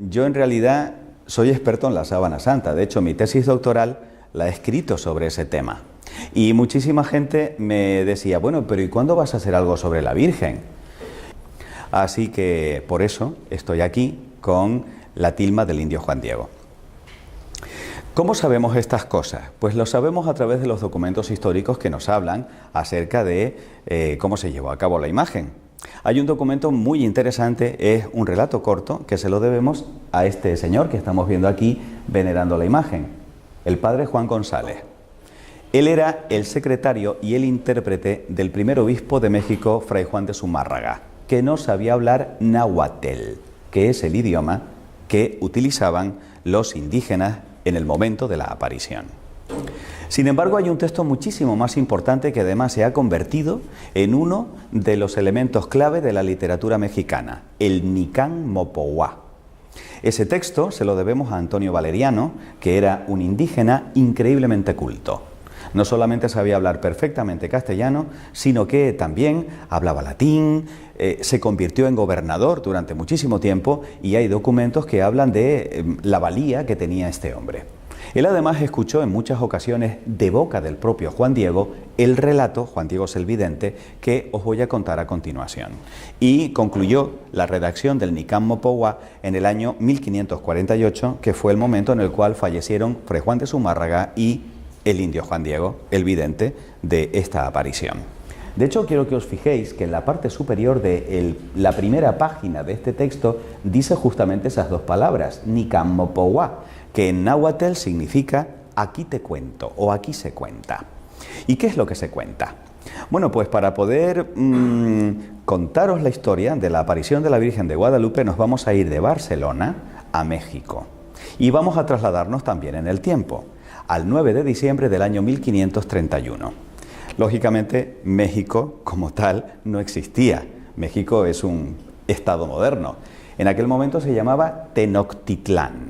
Yo en realidad soy experto en la sábana santa. De hecho, mi tesis doctoral la he escrito sobre ese tema. Y muchísima gente me decía, bueno, pero ¿y cuándo vas a hacer algo sobre la Virgen? Así que por eso estoy aquí con la tilma del indio Juan Diego. ¿Cómo sabemos estas cosas? Pues lo sabemos a través de los documentos históricos que nos hablan acerca de cómo se llevó a cabo la imagen. Hay un documento muy interesante, es un relato corto que se lo debemos a este señor que estamos viendo aquí venerando la imagen, el padre Juan González. Él era el secretario y el intérprete del primer obispo de México, Fray Juan de Zumárraga, que no sabía hablar náhuatl, que es el idioma que utilizaban los indígenas en el momento de la aparición. Sin embargo, hay un texto muchísimo más importante que además se ha convertido en uno de los elementos clave de la literatura mexicana, el Nicán Mopohuá. Ese texto se lo debemos a Antonio Valeriano, que era un indígena increíblemente culto. No solamente sabía hablar perfectamente castellano, sino que también hablaba latín, se convirtió en gobernador durante muchísimo tiempo y hay documentos que hablan de la valía que tenía este hombre. Él además escuchó en muchas ocasiones de boca del propio Juan Diego el relato, Juan Diego es el vidente, que os voy a contar a continuación. Y concluyó la redacción del Nicán Mopohuá en el año 1548, que fue el momento en el cual fallecieron Fray Juan de Zumárraga y el indio Juan Diego, el vidente de esta aparición. De hecho, quiero que os fijéis que en la parte superior de la primera página de este texto dice justamente esas dos palabras, Nicán Mopohuá, que en náhuatl significa aquí te cuento o aquí se cuenta. ¿Y qué es lo que se cuenta? Bueno, pues para poder contaros la historia de la aparición de la Virgen de Guadalupe nos vamos a ir de Barcelona a México y vamos a trasladarnos también en el tiempo, al 9 de diciembre del año 1531. Lógicamente, México como tal no existía. México es un estado moderno. En aquel momento se llamaba Tenochtitlán.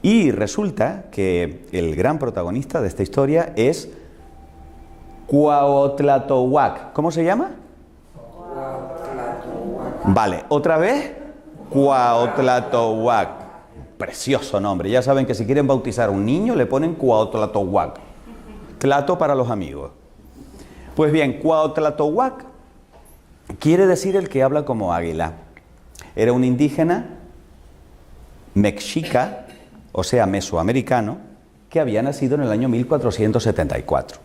Y resulta que el gran protagonista de esta historia es Cuauhtlatohuac. ¿Cómo se llama? Vale, otra vez, Cuauhtlatohuac. Precioso nombre. Ya saben que si quieren bautizar a un niño le ponen Cuauhtlatohuac. Tlato para los amigos. Pues bien, Cuauhtlatohuac quiere decir el que habla como águila. Era un indígena mexica, o sea, mesoamericano, que había nacido en el año 1474.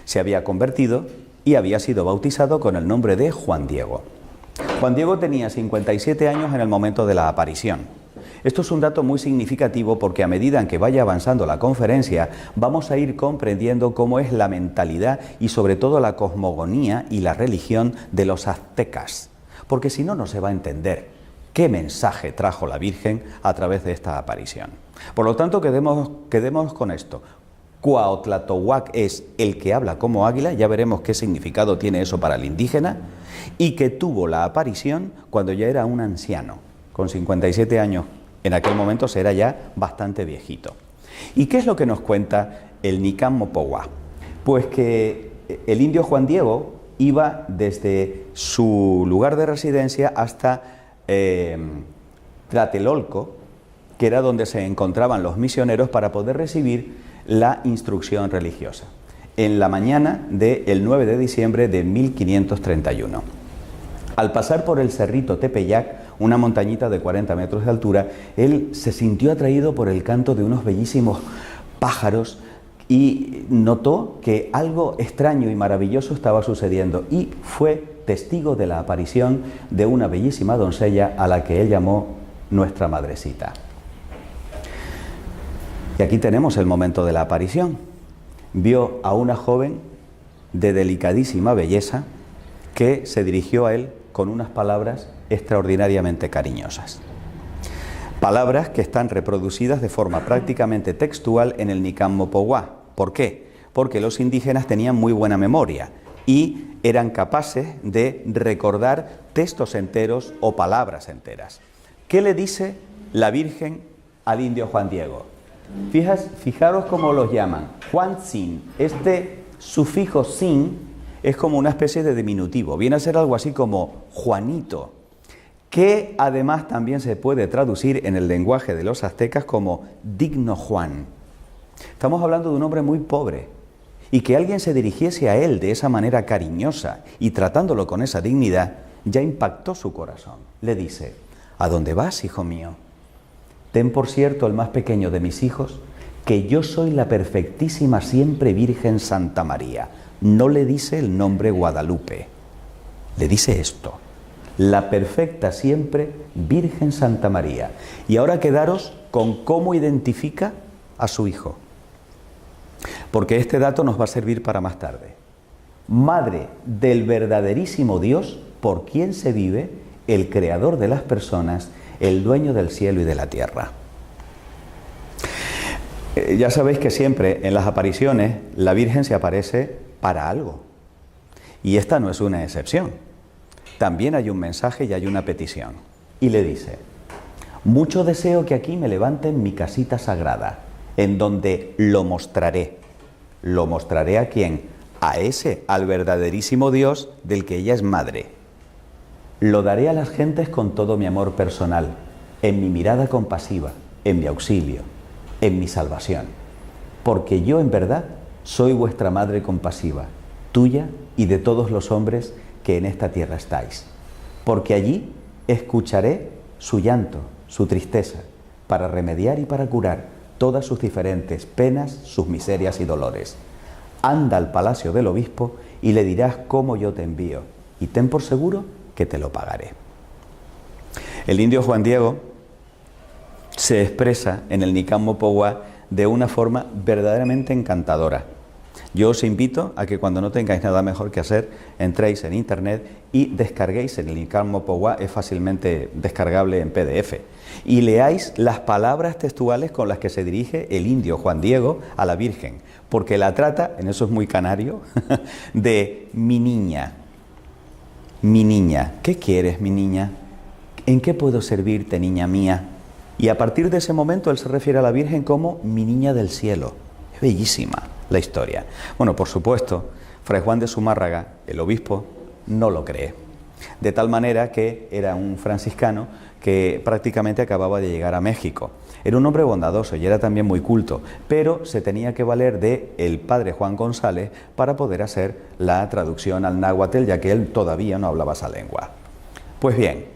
Se había convertido y había sido bautizado con el nombre de Juan Diego. Juan Diego tenía 57 años en el momento de la aparición. Esto es un dato muy significativo porque a medida en que vaya avanzando la conferencia vamos a ir comprendiendo cómo es la mentalidad y sobre todo la cosmogonía y la religión de los aztecas, porque si no, no se va a entender qué mensaje trajo la Virgen a través de esta aparición. Por lo tanto, quedémonos con esto. Cuauhtlatohuac es el que habla como águila, ya veremos qué significado tiene eso para el indígena, y que tuvo la aparición cuando ya era un anciano, con 57 años. En aquel momento era ya bastante viejito. ¿Y qué es lo que nos cuenta el Nicán Mopohuá? Pues que el indio Juan Diego iba desde su lugar de residencia hasta Tlatelolco, que era donde se encontraban los misioneros para poder recibir la instrucción religiosa, en la mañana del 9 de diciembre de 1531. Al pasar por el cerrito Tepeyac, una montañita de 40 metros de altura, él se sintió atraído por el canto de unos bellísimos pájaros y notó que algo extraño y maravilloso estaba sucediendo y fue testigo de la aparición de una bellísima doncella a la que él llamó Nuestra Madrecita. Y aquí tenemos el momento de la aparición. Vio a una joven de delicadísima belleza que se dirigió a él con unas palabras extraordinariamente cariñosas. Palabras que están reproducidas de forma prácticamente textual en el Nicán Mopohuá. ¿Por qué? Porque los indígenas tenían muy buena memoria y eran capaces de recordar textos enteros o palabras enteras. ¿Qué le dice la Virgen al indio Juan Diego? Fijaros cómo los llaman. Juan Sin. Este sufijo sin es como una especie de diminutivo. Viene a ser algo así como Juanito. que además también se puede traducir en el lenguaje de los aztecas como digno Juan. Estamos hablando de un hombre muy pobre, y que alguien se dirigiese a él de esa manera cariñosa y tratándolo con esa dignidad, ya impactó su corazón. Le dice: ¿a dónde vas, hijo mío? Ten por cierto, el más pequeño de mis hijos, que yo soy la perfectísima siempre Virgen Santa María. No le dice el nombre Guadalupe, le dice esto: la perfecta siempre Virgen Santa María. Y ahora quedaros con cómo identifica a su hijo, porque este dato nos va a servir para más tarde. Madre del verdaderísimo Dios, por quien se vive, el creador de las personas, el dueño del cielo y de la tierra. Ya sabéis que siempre en las apariciones la Virgen se aparece para algo, y esta no es una excepción. También hay un mensaje y hay una petición, y le dice: mucho deseo que aquí me levanten mi casita sagrada, en donde lo mostraré. ¿Lo mostraré a quién? A ese, al verdaderísimo Dios del que ella es madre. Lo daré a las gentes con todo mi amor personal, en mi mirada compasiva, en mi auxilio, en mi salvación. Porque yo en verdad soy vuestra madre compasiva, tuya y de todos los hombres que en esta tierra estáis. Porque allí escucharé su llanto, su tristeza, para remediar y para curar todas sus diferentes penas, sus miserias y dolores. Anda al palacio del obispo y le dirás cómo yo te envío, y ten por seguro que te lo pagaré. El indio Juan Diego se expresa en el Nican Mopowá de una forma verdaderamente encantadora. Yo os invito a que cuando no tengáis nada mejor que hacer, entréis en internet y descarguéis el Nican Mopowá, es fácilmente descargable en PDF, y leáis las palabras textuales con las que se dirige el indio Juan Diego a la Virgen, porque la trata, en eso es muy canario, de mi niña. Mi niña, ¿qué quieres, mi niña? ¿En qué puedo servirte, niña mía? Y a partir de ese momento él se refiere a la Virgen como mi niña del cielo. Es bellísima la historia. Bueno, por supuesto, Fray Juan de Zumárraga, el obispo, no lo cree. De tal manera que era un franciscano que prácticamente acababa de llegar a México. Era un hombre bondadoso y era también muy culto, pero se tenía que valer de el padre Juan González para poder hacer la traducción al náhuatl, ya que él todavía no hablaba esa lengua. Pues bien,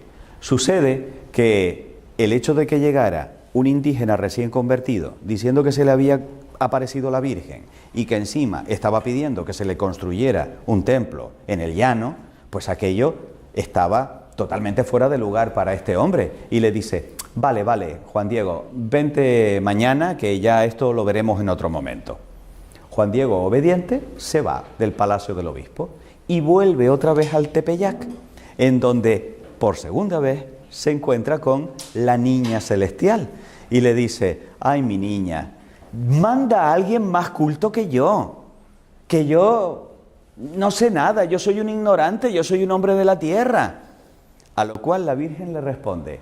sucede que el hecho de que llegara un indígena recién convertido diciendo que se le había aparecido la Virgen y que encima estaba pidiendo que se le construyera un templo en el llano, pues aquello estaba totalmente fuera de lugar para este hombre, y le dice: vale, Juan Diego, vente mañana que ya esto lo veremos en otro momento. Juan Diego, obediente, se va del palacio del obispo y vuelve otra vez al Tepeyac, en donde por segunda vez se encuentra con la niña celestial y le dice: ay, mi niña, manda a alguien más culto que yo no sé nada, yo soy un ignorante, yo soy un hombre de la tierra. A lo cual la Virgen le responde: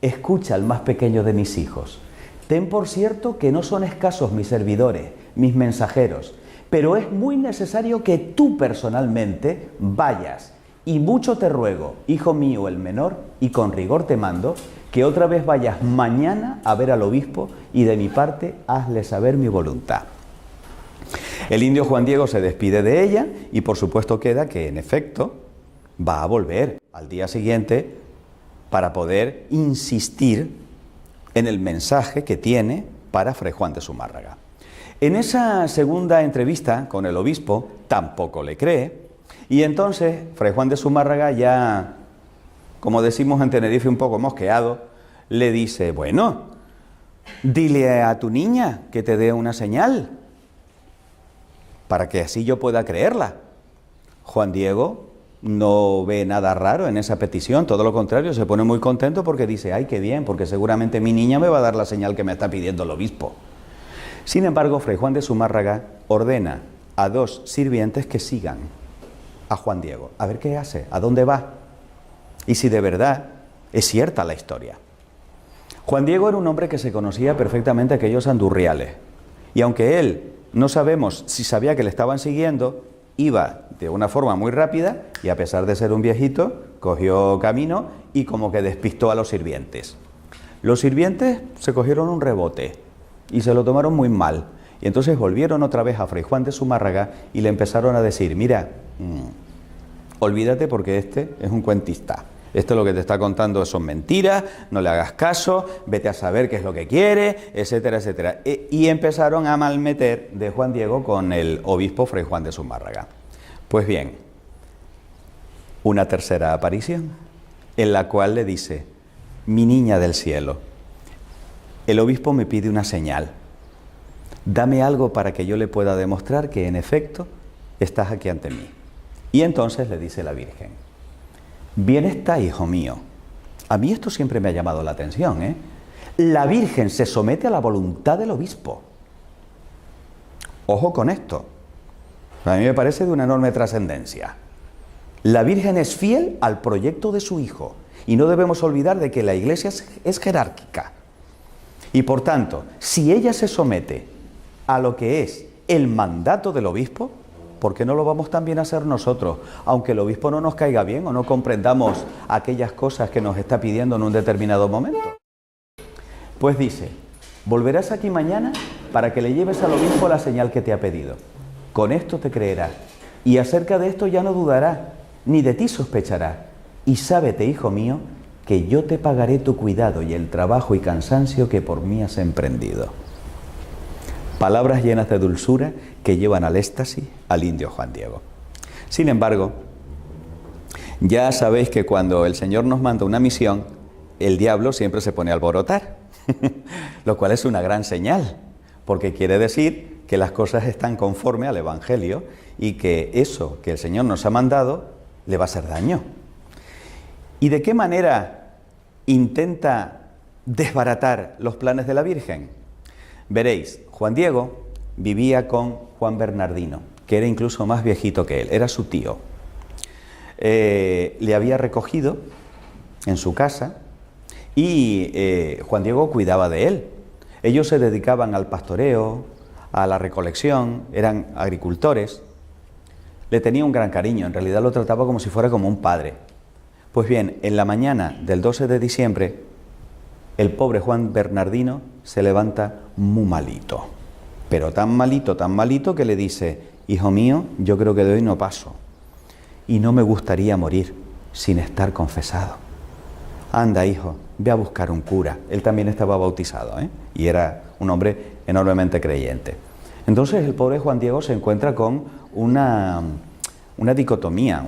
escucha al más pequeño de mis hijos, ten por cierto que no son escasos mis servidores, mis mensajeros, pero es muy necesario que tú personalmente vayas, y mucho te ruego, hijo mío el menor, y con rigor te mando, que otra vez vayas mañana a ver al obispo, y de mi parte hazle saber mi voluntad. El indio Juan Diego se despide de ella y por supuesto queda que en efecto va a volver al día siguiente para poder insistir en el mensaje que tiene para Fray Juan de Zumárraga. En esa segunda entrevista con el obispo tampoco le cree, y entonces Fray Juan de Zumárraga, ya, como decimos en Tenerife, un poco mosqueado, le dice: bueno, dile a tu niña que te dé una señal para que así yo pueda creerla. Juan Diego no ve nada raro en esa petición, todo lo contrario, se pone muy contento porque dice: ay, qué bien, porque seguramente mi niña me va a dar la señal que me está pidiendo el obispo. Sin embargo, Fray Juan de Zumárraga ordena a dos sirvientes que sigan a Juan Diego, a ver qué hace, a dónde va, y si de verdad es cierta la historia. Juan Diego era un hombre que se conocía perfectamente a aquellos andurriales, y aunque él no sabemos si sabía que le estaban siguiendo, iba de una forma muy rápida y a pesar de ser un viejito, cogió camino y como que despistó a los sirvientes. Los sirvientes se cogieron un rebote y se lo tomaron muy mal. Y entonces volvieron otra vez a Fray Juan de Zumárraga y le empezaron a decir, mira, olvídate porque este es un cuentista. Esto lo que te está contando son mentiras, no le hagas caso, vete a saber qué es lo que quiere, etcétera, etcétera. Y empezaron a malmeter de Juan Diego con el obispo Fray Juan de Zumárraga. Pues bien, una tercera aparición en la cual le dice, mi niña del cielo, el obispo me pide una señal. Dame algo para que yo le pueda demostrar que en efecto estás aquí ante mí. Y entonces le dice la Virgen, bien está, hijo mío. A mí esto siempre me ha llamado la atención, ¿eh? La Virgen se somete a la voluntad del obispo. Ojo con esto. A mí me parece de una enorme trascendencia. La Virgen es fiel al proyecto de su hijo y no debemos olvidar de que la Iglesia es jerárquica. Y por tanto, si ella se somete a lo que es el mandato del obispo, ¿por qué no lo vamos también a hacer nosotros? Aunque el obispo no nos caiga bien o no comprendamos aquellas cosas que nos está pidiendo en un determinado momento. Pues dice, volverás aquí mañana para que le lleves al obispo la señal que te ha pedido. Con esto te creerá, y acerca de esto ya no dudará, ni de ti sospechará. Y sábete, hijo mío, que yo te pagaré tu cuidado y el trabajo y cansancio que por mí has emprendido. Palabras llenas de dulzura que llevan al éxtasis al indio Juan Diego. Sin embargo, ya sabéis que cuando el Señor nos manda una misión, el diablo siempre se pone a alborotar, lo cual es una gran señal, porque quiere decir que las cosas están conforme al Evangelio y que eso que el Señor nos ha mandado le va a hacer daño. ¿Y de qué manera intenta desbaratar los planes de la Virgen? Veréis, Juan Diego vivía con Juan Bernardino, que era incluso más viejito que él, era su tío. Le había recogido en su casa y Juan Diego cuidaba de él. Ellos se dedicaban al pastoreo, a la recolección, eran agricultores. Le tenía un gran cariño, en realidad lo trataba como si fuera como un padre. Pues bien, en la mañana del 12 de diciembre, el pobre Juan Bernardino se levanta muy malito, pero tan malito que le dice, hijo mío, yo creo que de hoy no paso y no me gustaría morir sin estar confesado. Anda, hijo, ve a buscar un cura. Él también estaba bautizado, ¿eh? Y era un hombre enormemente creyente. Entonces el pobre Juan Diego se encuentra con una dicotomía,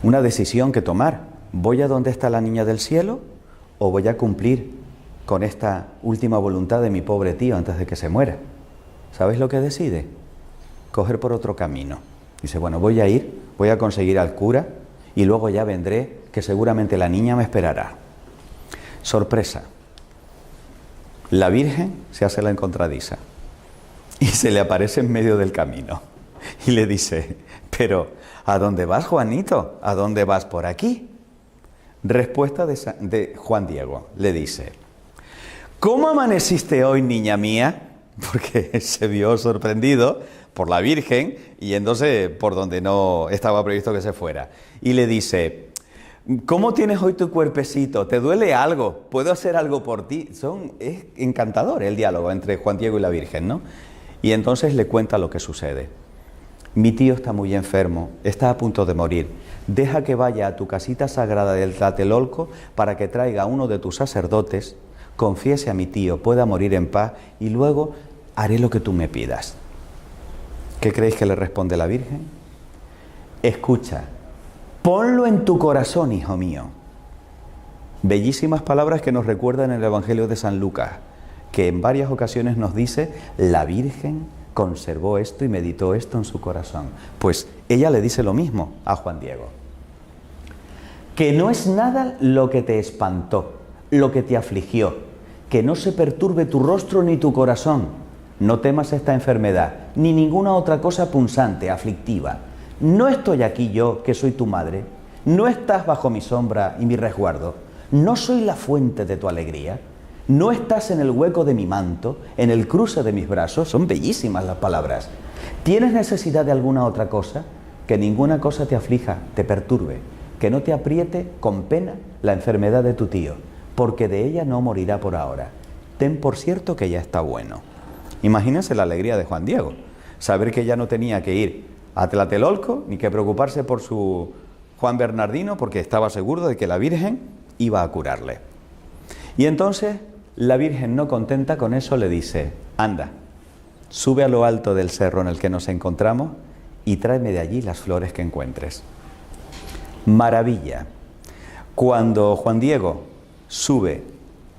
una decisión que tomar. ¿Voy a donde está la niña del cielo o voy a cumplir con esta última voluntad de mi pobre tío antes de que se muera? ¿Sabéis lo que decide? Coger por otro camino. Dice, bueno, voy a conseguir al cura y luego ya vendré, que seguramente la niña me esperará. Sorpresa. La Virgen se hace la encontradiza y se le aparece en medio del camino y le dice, pero ¿a dónde vas, Juanito? ¿A dónde vas por aquí? Respuesta de Juan Diego, le dice, ¿cómo amaneciste hoy, niña mía? Porque se vio sorprendido por la Virgen y entonces por donde no estaba previsto que se fuera. Y le dice, ¿cómo tienes hoy tu cuerpecito? ¿Te duele algo? ¿Puedo hacer algo por ti? Es encantador el diálogo entre Juan Diego y la Virgen, ¿no? Y entonces le cuenta lo que sucede. Mi tío está muy enfermo, está a punto de morir. Deja que vaya a tu casita sagrada del Tlatelolco para que traiga a uno de tus sacerdotes, confiese a mi tío, pueda morir en paz y luego haré lo que tú me pidas. ¿Qué creéis que le responde la Virgen? Escucha, ponlo en tu corazón, hijo mío. Bellísimas palabras que nos recuerdan el Evangelio de San Lucas, que en varias ocasiones nos dice, la Virgen conservó esto y meditó esto en su corazón. Pues ella le dice lo mismo a Juan Diego. Que no es nada lo que te espantó, lo que te afligió, que no se perturbe tu rostro ni tu corazón. No temas esta enfermedad, ni ninguna otra cosa punzante, aflictiva. ¿No estoy aquí yo, que soy tu madre? ¿No estás bajo mi sombra y mi resguardo? ¿No soy la fuente de tu alegría? No estás en el hueco de mi manto, en el cruce de mis brazos. Son bellísimas las palabras. ¿Tienes necesidad de alguna otra cosa? Que ninguna cosa te aflija, te perturbe, que no te apriete con pena la enfermedad de tu tío, porque de ella no morirá por ahora. Ten por cierto que ya está bueno. Imagínense la alegría de Juan Diego, saber que ya no tenía que ir a Tlatelolco ni que preocuparse por su Juan Bernardino, porque estaba seguro de que la Virgen iba a curarle. Y entonces la Virgen, no contenta con eso, le dice: anda, sube a lo alto del cerro en el que nos encontramos y tráeme de allí las flores que encuentres. Maravilla. Cuando Juan Diego sube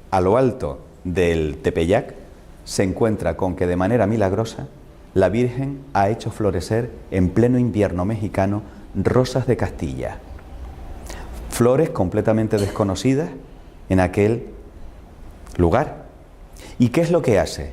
a lo alto del Tepeyac, se encuentra con que de manera milagrosa la Virgen ha hecho florecer en pleno invierno mexicano rosas de Castilla. Flores completamente desconocidas en aquel lugar. ¿Y qué es lo que hace?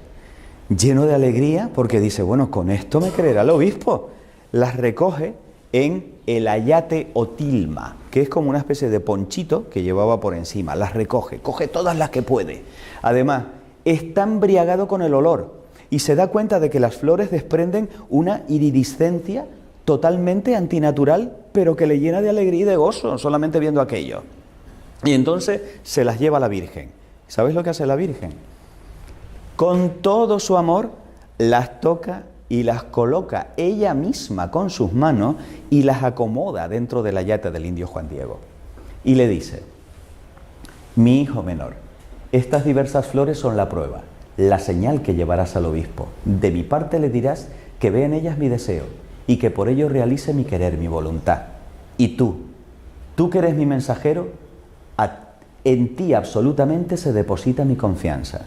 Lleno de alegría, porque dice: bueno, con esto me creerá el obispo. Las recoge en el ayate o tilma, que es como una especie de ponchito que llevaba por encima. Las recoge, coge todas las que puede. Además, está embriagado con el olor y se da cuenta de que las flores desprenden una iridiscencia totalmente antinatural, pero que le llena de alegría y de gozo solamente viendo aquello. Y entonces se las lleva a la Virgen. ¿Sabes lo que hace la Virgen? Con todo su amor las toca y las coloca ella misma con sus manos y las acomoda dentro del ayate del indio Juan Diego. Y le dice: mi hijo menor, estas diversas flores son la prueba, la señal que llevarás al obispo. De mi parte le dirás que ve en ellas mi deseo y que por ello realice mi querer, mi voluntad. Y tú que eres mi mensajero, en ti absolutamente se deposita mi confianza.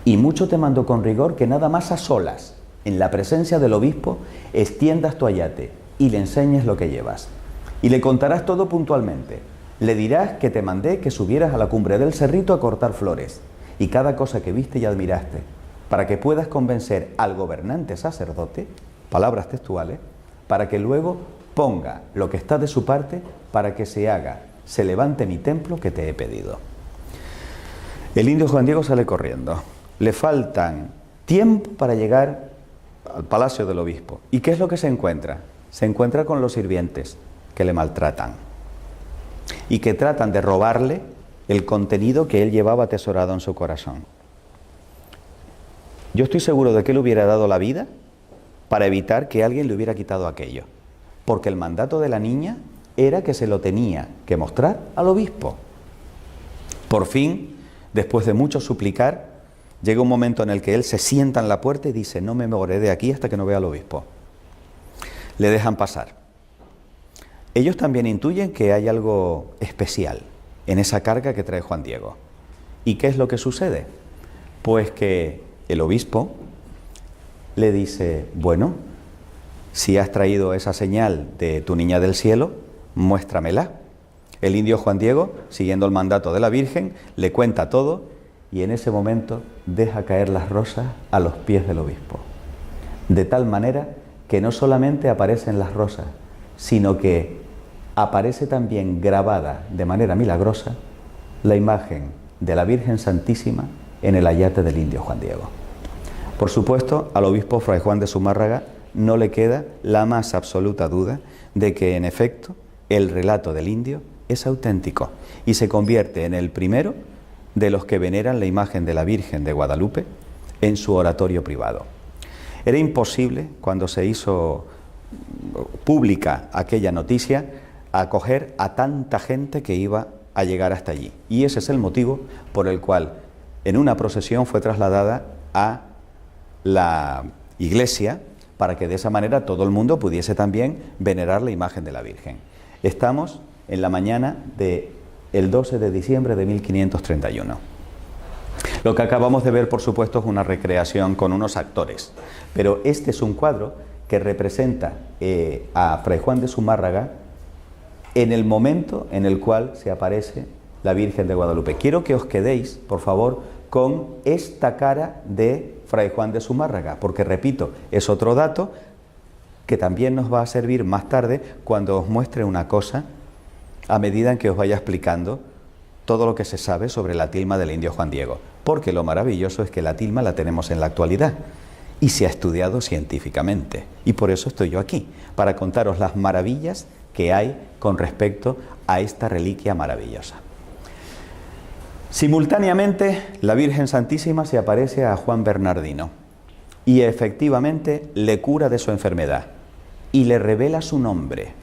Y mucho te mando con rigor que nada más a solas, en la presencia del obispo, extiendas tu ayate y le enseñes lo que llevas. Y le contarás todo puntualmente. Le dirás que te mandé que subieras a la cumbre del cerrito a cortar flores, y cada cosa que viste y admiraste, para que puedas convencer al gobernante sacerdote, palabras textuales, para que luego ponga lo que está de su parte para que se levante mi templo que te he pedido. El indio Juan Diego sale corriendo. Le faltan tiempo para llegar al palacio del obispo. ¿Y qué es lo que se encuentra? Se encuentra con los sirvientes que le maltratan y que tratan de robarle el contenido que él llevaba atesorado en su corazón. Yo estoy seguro de que él hubiera dado la vida para evitar que alguien le hubiera quitado aquello, porque el mandato de la niña era que se lo tenía que mostrar al obispo. Por fin, después de mucho suplicar, llega un momento en el que él se sienta en la puerta y dice: no me moveré de aquí hasta que no vea al obispo. Le dejan pasar. Ellos también intuyen que hay algo especial en esa carga que trae Juan Diego. ¿Y qué es lo que sucede? Pues que el obispo le dice: bueno, si has traído esa señal de tu niña del cielo, muéstramela. El indio Juan Diego, siguiendo el mandato de la Virgen, le cuenta todo y en ese momento deja caer las rosas a los pies del obispo. De tal manera que no solamente aparecen las rosas, sino que aparece también grabada de manera milagrosa la imagen de la Virgen Santísima en el ayate del indio Juan Diego. Por supuesto, al obispo Fray Juan de Zumárraga no le queda la más absoluta duda de que, en efecto, el relato del indio es auténtico y se convierte en el primero de los que veneran la imagen de la Virgen de Guadalupe en su oratorio privado. Era imposible, cuando se hizo pública aquella noticia, acoger a tanta gente que iba a llegar hasta allí. Y ese es el motivo por el cual en una procesión fue trasladada a la iglesia, para que de esa manera todo el mundo pudiese también venerar la imagen de la Virgen. Estamos en la mañana del 12 de diciembre de 1531. Lo que acabamos de ver, por supuesto, es una recreación con unos actores, pero este es un cuadro que representa a Fray Juan de Zumárraga en el momento en el cual se aparece la Virgen de Guadalupe. Quiero que os quedéis, por favor, con esta cara de Fray Juan de Zumárraga, porque, repito, es otro dato que también nos va a servir más tarde cuando os muestre una cosa a medida en que os vaya explicando todo lo que se sabe sobre la tilma del indio Juan Diego, porque lo maravilloso es que la tilma la tenemos en la actualidad y se ha estudiado científicamente. Y por eso estoy yo aquí, para contaros las maravillas que hay con respecto a esta reliquia maravillosa. Simultáneamente, la Virgen Santísima se aparece a Juan Bernardino y efectivamente le cura de su enfermedad y le revela su nombre.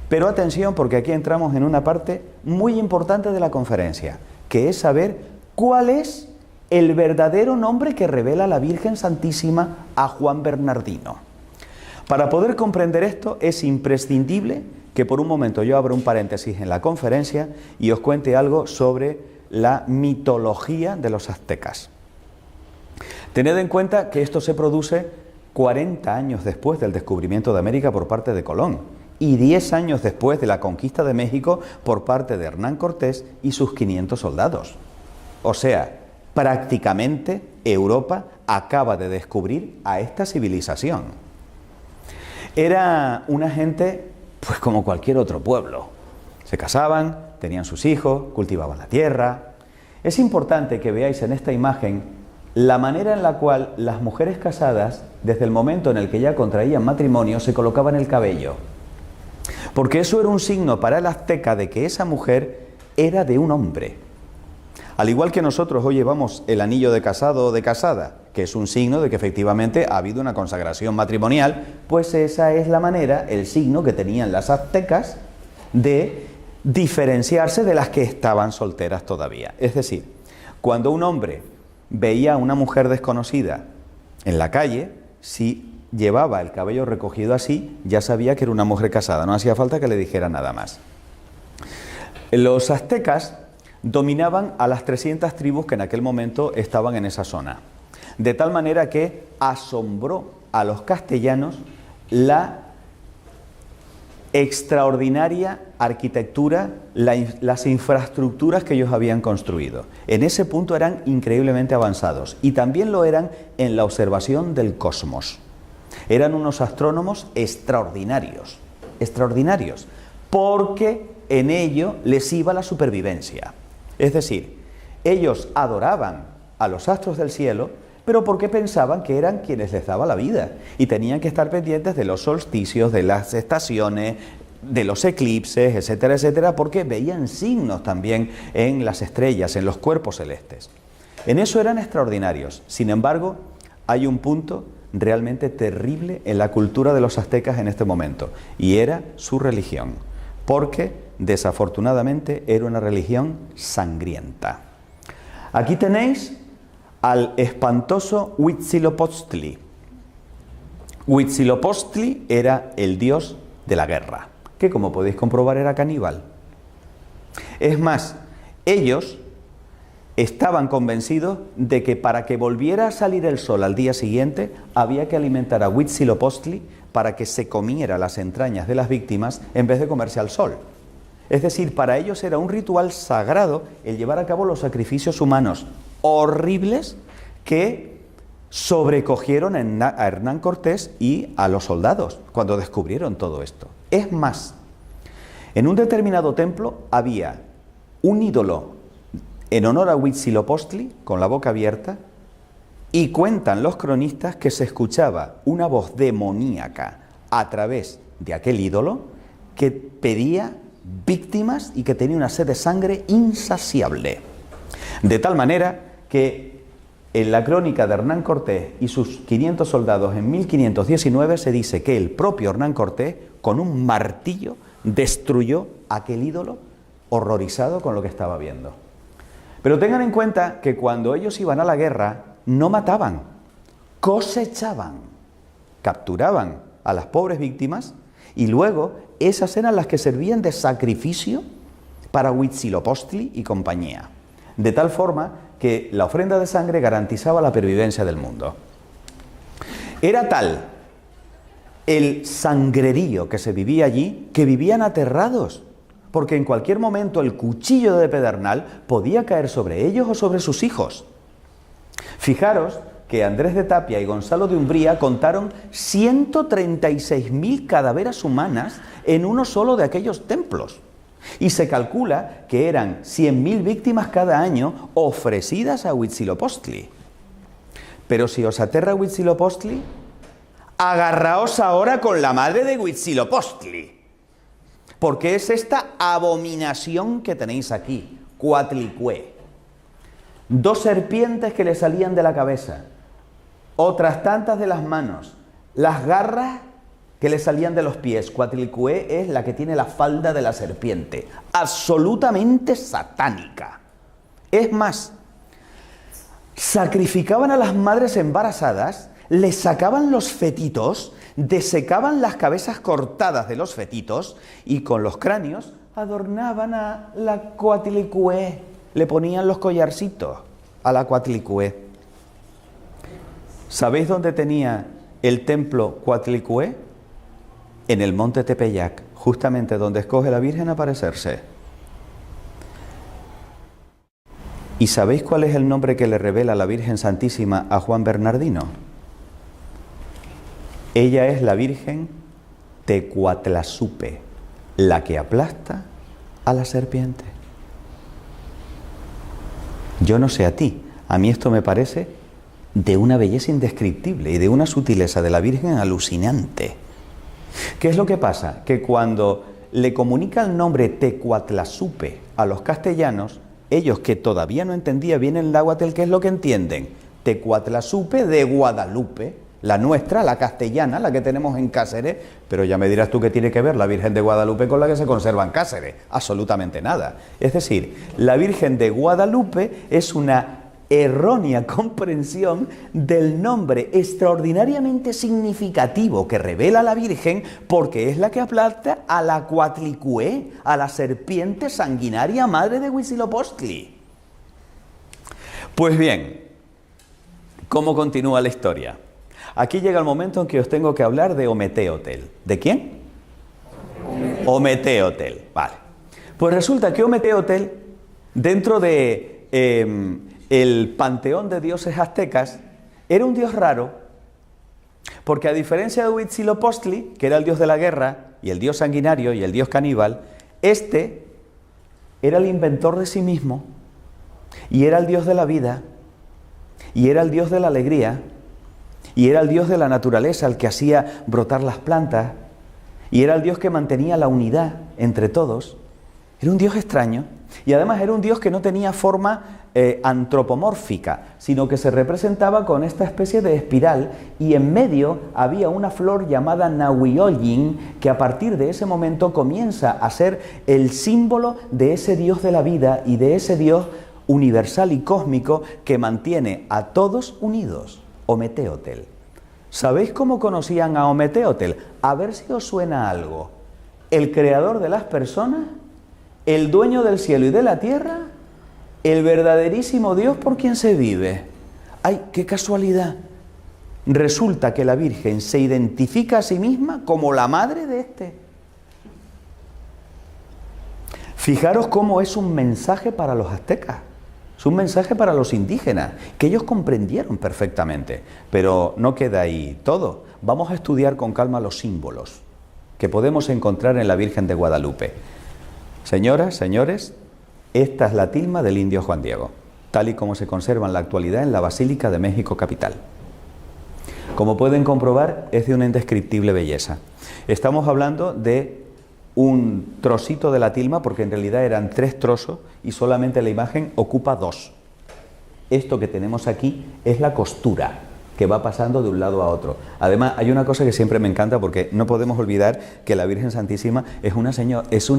Pero atención, porque aquí entramos en una parte muy importante de la conferencia, que es saber cuál es el verdadero nombre que revela la Virgen Santísima a Juan Bernardino. Para poder comprender esto es imprescindible que por un momento yo abra un paréntesis en la conferencia y os cuente algo sobre la mitología de los aztecas. Tened en cuenta que esto se produce 40 años después del descubrimiento de América por parte de Colón y 10 años después de la conquista de México por parte de Hernán Cortés y sus 500 soldados. O sea, prácticamente Europa acaba de descubrir a esta civilización. Era una gente, pues como cualquier otro pueblo. Se casaban, tenían sus hijos, cultivaban la tierra. Es importante que veáis en esta imagen la manera en la cual las mujeres casadas, desde el momento en el que ya contraían matrimonio, se colocaban el cabello. Porque eso era un signo para el azteca de que esa mujer era de un hombre. Al igual que nosotros hoy llevamos el anillo de casado o de casada, que es un signo de que efectivamente ha habido una consagración matrimonial, pues esa es la manera, el signo que tenían las aztecas de diferenciarse de las que estaban solteras todavía. Es decir, cuando un hombre veía a una mujer desconocida en la calle, si llevaba el cabello recogido así, ya sabía que era una mujer casada, no hacía falta que le dijera nada más. Los aztecas dominaban a las 300 tribus que en aquel momento estaban en esa zona, de tal manera que asombró a los castellanos la extraordinaria arquitectura, las infraestructuras que ellos habían construido. En ese punto eran increíblemente avanzados y también lo eran en la observación del cosmos. Eran unos astrónomos extraordinarios, porque en ello les iba la supervivencia. Es decir, ellos adoraban a los astros del cielo, pero porque pensaban que eran quienes les daban la vida y tenían que estar pendientes de los solsticios, de las estaciones, de los eclipses, etcétera, etcétera, porque veían signos también en las estrellas, en los cuerpos celestes. En eso eran extraordinarios. Sin embargo, hay un punto realmente terrible en la cultura de los aztecas en este momento, y era su religión, porque desafortunadamente era una religión sangrienta. Aquí tenéis al espantoso Huitzilopochtli. Huitzilopochtli era el dios de la guerra, que como podéis comprobar era caníbal. Es más, ellos estaban convencidos de que para que volviera a salir el sol al día siguiente había que alimentar a Huitzilopochtli para que se comiera las entrañas de las víctimas en vez de comerse al sol. Es decir, para ellos era un ritual sagrado el llevar a cabo los sacrificios humanos horribles que sobrecogieron a Hernán Cortés y a los soldados cuando descubrieron todo esto. Es más, en un determinado templo había un ídolo en honor a Huitzilopochtli con la boca abierta y cuentan los cronistas que se escuchaba una voz demoníaca a través de aquel ídolo que pedía víctimas y que tenía una sed de sangre insaciable. De tal manera que en la crónica de Hernán Cortés y sus 500 soldados en 1519 se dice que el propio Hernán Cortés con un martillo destruyó aquel ídolo horrorizado con lo que estaba viendo. Pero tengan en cuenta que cuando ellos iban a la guerra no mataban, cosechaban, capturaban a las pobres víctimas y luego esas eran las que servían de sacrificio para Huitzilopochtli y compañía. De tal forma que la ofrenda de sangre garantizaba la pervivencia del mundo. Era tal el sangrerío que se vivía allí que vivían aterrados, porque en cualquier momento el cuchillo de pedernal podía caer sobre ellos o sobre sus hijos. Fijaros que Andrés de Tapia y Gonzalo de Umbría contaron 136.000 cadaveras humanas en uno solo de aquellos templos. Y se calcula que eran 100.000 víctimas cada año ofrecidas a Huitzilopochtli. Pero si os aterra Huitzilopochtli, agarraos ahora con la madre de Huitzilopochtli. Porque es esta abominación que tenéis aquí, Coatlicue. 2 serpientes que le salían de la cabeza, otras tantas de las manos, las garras que le salían de los pies. Coatlicue es la que tiene la falda de la serpiente, absolutamente satánica. Es más, sacrificaban a las madres embarazadas, les sacaban los fetitos, desecaban las cabezas cortadas de los fetitos y con los cráneos adornaban a la Coatlicue, le ponían los collarcitos a la Coatlicue. ¿Sabéis dónde tenía el templo Coatlicue? En el monte Tepeyac, justamente donde escoge la Virgen aparecerse. ¿Y sabéis cuál es el nombre que le revela la Virgen Santísima a Juan Bernardino? Ella es la Virgen Tecuatlazupe, la que aplasta a la serpiente. Yo no sé a ti, a mí esto me parece de una belleza indescriptible y de una sutileza de la Virgen alucinante. ¿Qué es lo que pasa? Que cuando le comunica el nombre Tecuatlazupe a los castellanos, ellos que todavía no entendían bien el náhuatl, ¿qué es lo que entienden? Tecuatlazupe de Guadalupe, la nuestra, la castellana, la que tenemos en Cáceres, pero ya me dirás tú qué tiene que ver la Virgen de Guadalupe con la que se conserva en Cáceres. Absolutamente nada. Es decir, la Virgen de Guadalupe es una errónea comprensión del nombre extraordinariamente significativo que revela la Virgen, porque es la que aplasta a la Coatlicue, a la serpiente sanguinaria madre de Huitzilopochtli. Pues bien, ¿cómo continúa la historia? Aquí llega el momento en que os tengo que hablar de Ometeotl. ¿De quién? Ometeotl, vale. Pues resulta que Ometeotl, dentro de el panteón de dioses aztecas, era un dios raro, porque a diferencia de Huitzilopochtli, que era el dios de la guerra, y el dios sanguinario, y el dios caníbal, este era el inventor de sí mismo, y era el dios de la vida, y era el dios de la alegría, y era el dios de la naturaleza, el que hacía brotar las plantas, y era el dios que mantenía la unidad entre todos. Era un dios extraño, y además era un dios que no tenía forma antropomórfica, sino que se representaba con esta especie de espiral, y en medio había una flor llamada Nahuioyin, que a partir de ese momento comienza a ser el símbolo de ese dios de la vida y de ese dios universal y cósmico que mantiene a todos unidos. Ometeotl. ¿Sabéis cómo conocían a Ometeotl? A ver si os suena algo. El creador de las personas, el dueño del cielo y de la tierra, el verdaderísimo Dios por quien se vive. ¡Ay, qué casualidad! Resulta que la Virgen se identifica a sí misma como la madre de este. Fijaros cómo es un mensaje para los aztecas. Es un mensaje para los indígenas, que ellos comprendieron perfectamente. Pero no queda ahí todo. Vamos a estudiar con calma los símbolos que podemos encontrar en la Virgen de Guadalupe. Señoras, señores, esta es la tilma del indio Juan Diego, tal y como se conserva en la actualidad en la Basílica de México Capital. Como pueden comprobar, es de una indescriptible belleza. Estamos hablando de un trocito de la tilma, porque en realidad eran 3 trozos y solamente la imagen ocupa 2. Esto que tenemos aquí es la costura que va pasando de un lado a otro. Además, hay una cosa que siempre me encanta, porque no podemos olvidar que la Virgen Santísima es una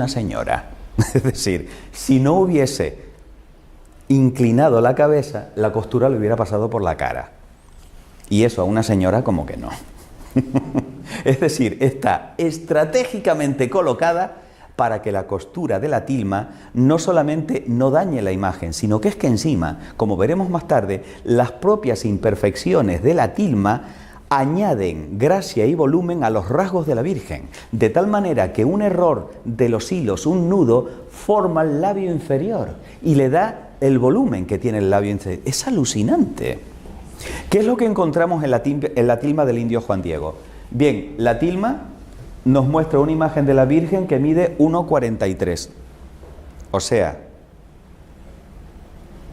señora. Es decir, si no hubiese inclinado la cabeza, la costura le hubiera pasado por la cara. Y eso a una señora como que no. Es decir, está estratégicamente colocada para que la costura de la tilma no solamente no dañe la imagen, sino que es que encima, como veremos más tarde, las propias imperfecciones de la tilma añaden gracia y volumen a los rasgos de la Virgen, de tal manera que un error de los hilos, un nudo, forma el labio inferior y le da el volumen que tiene el labio inferior. Es alucinante. ¿Qué es lo que encontramos en la tilma del indio Juan Diego? Bien, la tilma nos muestra una imagen de la Virgen que mide 1,43. O sea,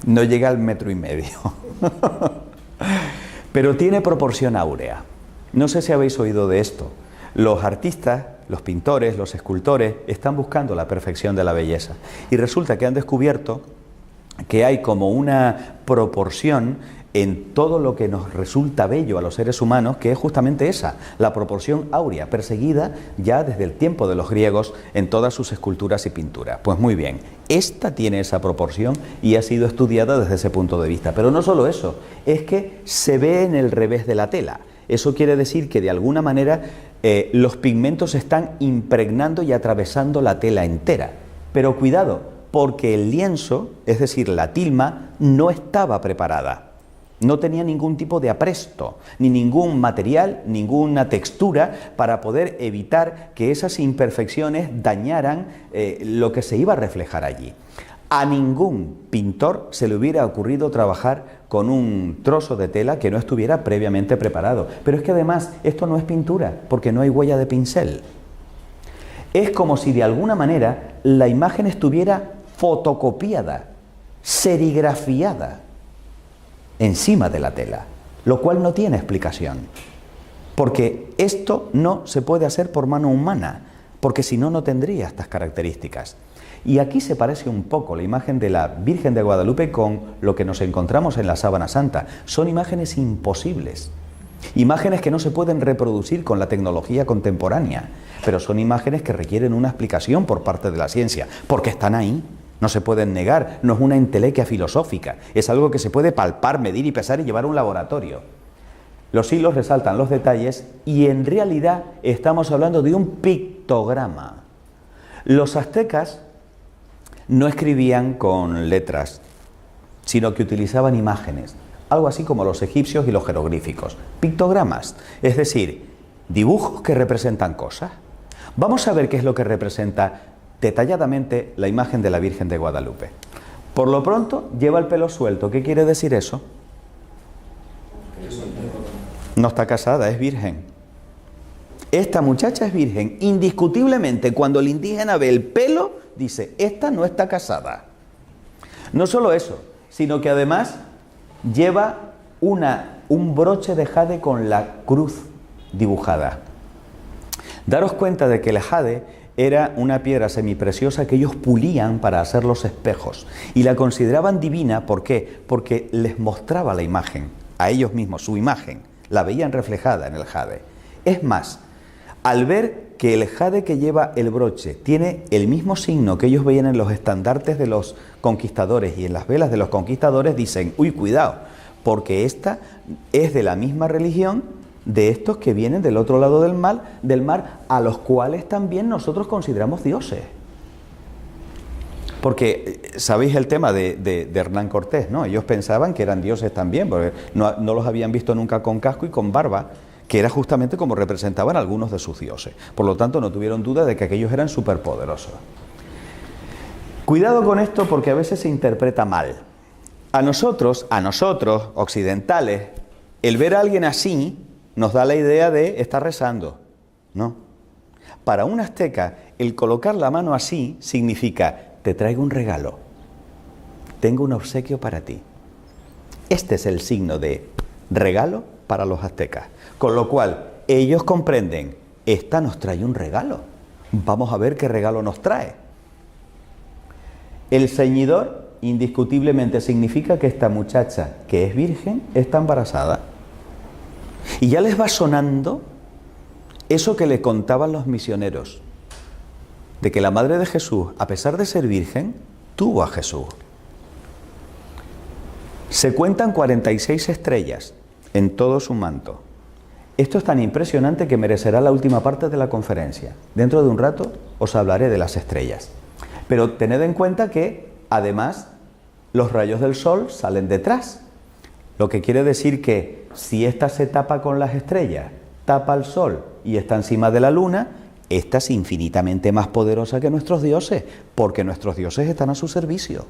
no llega al 1,5 metros. Pero tiene proporción áurea. No sé si habéis oído de esto. Los artistas, los pintores, los escultores están buscando la perfección de la belleza. Y resulta que han descubierto que hay como una proporción en todo lo que nos resulta bello a los seres humanos, que es justamente esa, la proporción áurea, perseguida ya desde el tiempo de los griegos en todas sus esculturas y pinturas. Pues muy bien, esta tiene esa proporción y ha sido estudiada desde ese punto de vista. Pero no solo eso, es que se ve en el revés de la tela. Eso quiere decir que de alguna manera los pigmentos están impregnando y atravesando la tela entera. Pero cuidado, porque el lienzo, es decir, la tilma, no estaba preparada. No tenía ningún tipo de apresto, ni ningún material, ninguna textura para poder evitar que esas imperfecciones dañaran lo que se iba a reflejar allí. A ningún pintor se le hubiera ocurrido trabajar con un trozo de tela que no estuviera previamente preparado. Pero es que además esto no es pintura, porque no hay huella de pincel. Es como si de alguna manera la imagen estuviera fotocopiada, serigrafiada encima de la tela, lo cual no tiene explicación, porque esto no se puede hacer por mano humana, porque si no, no tendría estas características. Y aquí se parece un poco la imagen de la Virgen de Guadalupe con lo que nos encontramos en la Sábana Santa. Son imágenes imposibles, imágenes que no se pueden reproducir con la tecnología contemporánea, pero son imágenes que requieren una explicación por parte de la ciencia, porque están ahí. No se pueden negar, no es una entelequia filosófica, es algo que se puede palpar, medir y pesar y llevar a un laboratorio. Los hilos resaltan los detalles y en realidad estamos hablando de un pictograma. Los aztecas no escribían con letras, sino que utilizaban imágenes, algo así como los egipcios y los jeroglíficos. Pictogramas, es decir, dibujos que representan cosas. Vamos a ver qué es lo que representa detalladamente la imagen de la Virgen de Guadalupe. Por lo pronto, lleva el pelo suelto. ¿Qué quiere decir eso? No está casada, es virgen. Esta muchacha es virgen. Indiscutiblemente, cuando el indígena ve el pelo, dice, esta no está casada. No solo eso, sino que además lleva un broche de jade con la cruz dibujada. Daros cuenta de que el jade era una piedra semipreciosa que ellos pulían para hacer los espejos y la consideraban divina. ¿Por qué? Porque les mostraba la imagen, a ellos mismos, su imagen, la veían reflejada en el jade. Es más, al ver que el jade que lleva el broche tiene el mismo signo que ellos veían en los estandartes de los conquistadores y en las velas de los conquistadores, dicen, uy, cuidado, porque esta es de la misma religión de estos que vienen del otro lado del mar, a los cuales también nosotros consideramos dioses. Porque sabéis el tema de Hernán Cortés, ¿no? Ellos pensaban que eran dioses también, porque no los habían visto nunca con casco y con barba, que era justamente como representaban algunos de sus dioses. Por lo tanto, no tuvieron duda de que aquellos eran superpoderosos. Cuidado con esto, porque a veces se interpreta mal. A nosotros, occidentales, el ver a alguien así nos da la idea de estar rezando. No. Para un azteca, el colocar la mano así significa, te traigo un regalo, tengo un obsequio para ti. Este es el signo de regalo para los aztecas. Con lo cual, ellos comprenden, esta nos trae un regalo. Vamos a ver qué regalo nos trae. El ceñidor, indiscutiblemente, significa que esta muchacha, que es virgen, está embarazada. Y ya les va sonando eso que le contaban los misioneros, de que la madre de Jesús, a pesar de ser virgen, tuvo a Jesús. Se cuentan 46 estrellas en todo su manto. Esto es tan impresionante que merecerá la última parte de la conferencia. Dentro de un rato os hablaré de las estrellas. Pero tened en cuenta que, además, los rayos del sol salen detrás. Lo que quiere decir que si esta se tapa con las estrellas, tapa el sol y está encima de la luna, esta es infinitamente más poderosa que nuestros dioses, porque nuestros dioses están a su servicio.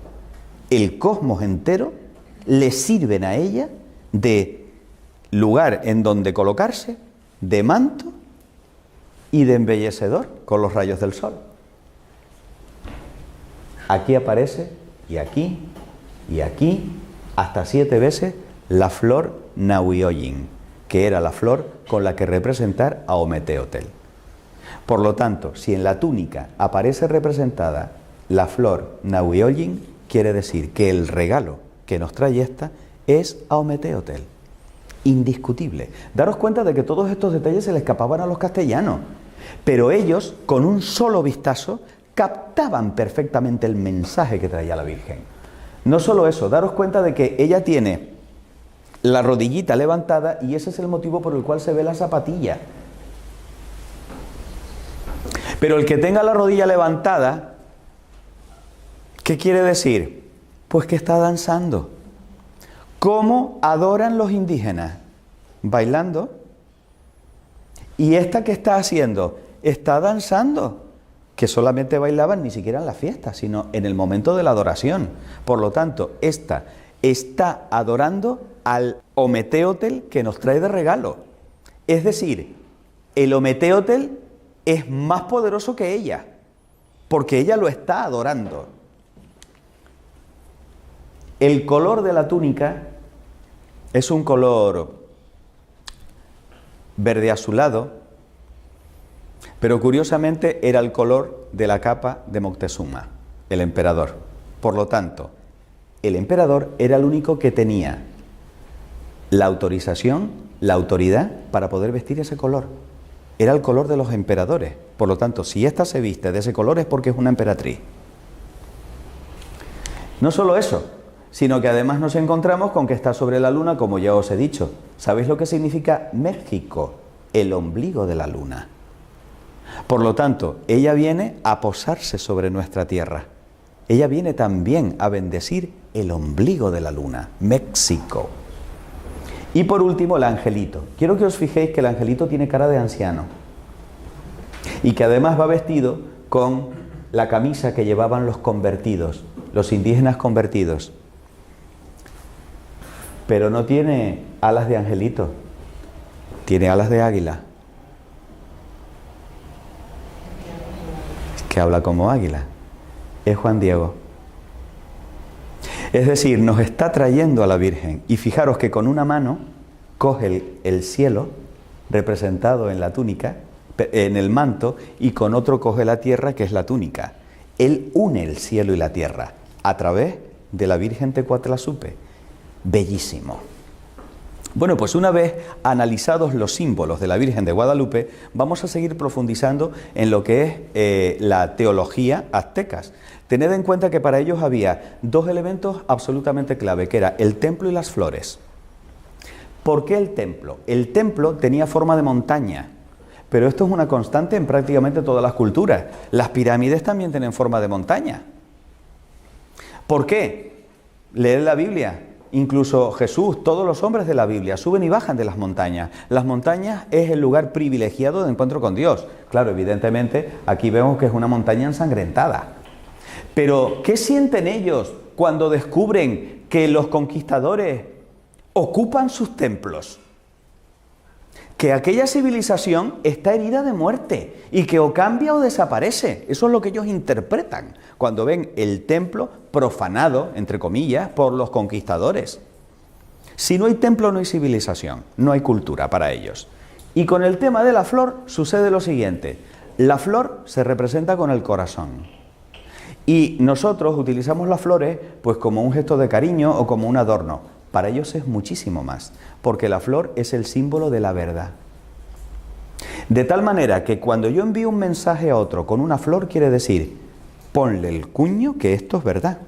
El cosmos entero le sirven a ella de lugar en donde colocarse, de manto y de embellecedor con los rayos del sol. aquí aparece, y aquí, hasta 7 veces, la flor Nahuioyin, que era la flor con la que representar a Ometeotl. Por lo tanto, si en la túnica aparece representada la flor Nahuioyin, quiere decir que el regalo que nos trae esta es a Ometeotl. Indiscutible. Daros cuenta de que todos estos detalles se le escapaban a los castellanos, pero ellos, con un solo vistazo, captaban perfectamente el mensaje que traía la Virgen. No solo eso, daros cuenta de que ella tiene la rodillita levantada y ese es el motivo por el cual se ve la zapatilla. Pero el que tenga la rodilla levantada, ¿qué quiere decir? Pues que está danzando. ¿Cómo adoran los indígenas? Bailando. ¿Y esta qué está haciendo? Está danzando. Que solamente bailaban ni siquiera en la fiesta, sino en el momento de la adoración. Por lo tanto, esta está adorando al Ometeotl que nos trae de regalo. Es decir, el Ometeotl es más poderoso que ella, porque ella lo está adorando. El color de la túnica es un color verde azulado, pero curiosamente era el color de la capa de Moctezuma, el emperador. Por lo tanto, el emperador era el único que tenía la autorización, la autoridad para poder vestir ese color. Era el color de los emperadores. Por lo tanto, si ésta se viste de ese color es porque es una emperatriz. No solo eso, sino que además nos encontramos con que está sobre la luna, como ya os he dicho. ¿Sabéis lo que significa México? El ombligo de la luna. Por lo tanto, ella viene a posarse sobre nuestra tierra. Ella viene también a bendecir el ombligo de la luna, México. Y por último, el angelito. Quiero que os fijéis que el angelito tiene cara de anciano y que además va vestido con la camisa que llevaban los convertidos, los indígenas convertidos. Pero no tiene alas de angelito, tiene alas de águila. Que habla como águila. Es Juan Diego. Es decir, nos está trayendo a la Virgen. Y fijaros que con una mano coge el cielo, representado en la túnica, en el manto, y con otro coge la tierra, que es la túnica. Él une el cielo y la tierra a través de la Virgen Tecuatlazupe. Bellísimo. Bueno, pues una vez analizados los símbolos de la Virgen de Guadalupe, vamos a seguir profundizando en lo que es la teología aztecas. Tened en cuenta que para ellos había dos elementos absolutamente clave, que era el templo y las flores. ¿Por qué el templo? El templo tenía forma de montaña, pero esto es una constante en prácticamente todas las culturas. Las pirámides también tienen forma de montaña. ¿Por qué? Leed la Biblia. Incluso Jesús, todos los hombres de la Biblia suben y bajan de las montañas. Las montañas es el lugar privilegiado de encuentro con Dios. Claro, evidentemente, aquí vemos que es una montaña ensangrentada. Pero, ¿qué sienten ellos cuando descubren que los conquistadores ocupan sus templos? Que aquella civilización está herida de muerte y que o cambia o desaparece. Eso es lo que ellos interpretan cuando ven el templo profanado, entre comillas, por los conquistadores. Si no hay templo, no hay civilización, no hay cultura para ellos. Y con el tema de la flor sucede lo siguiente. La flor se representa con el corazón. Y nosotros utilizamos las flores pues como un gesto de cariño o como un adorno. Para ellos es muchísimo más, porque la flor es el símbolo de la verdad. De tal manera que cuando yo envío un mensaje a otro con una flor, quiere decir, ponle el cuño que esto es verdad.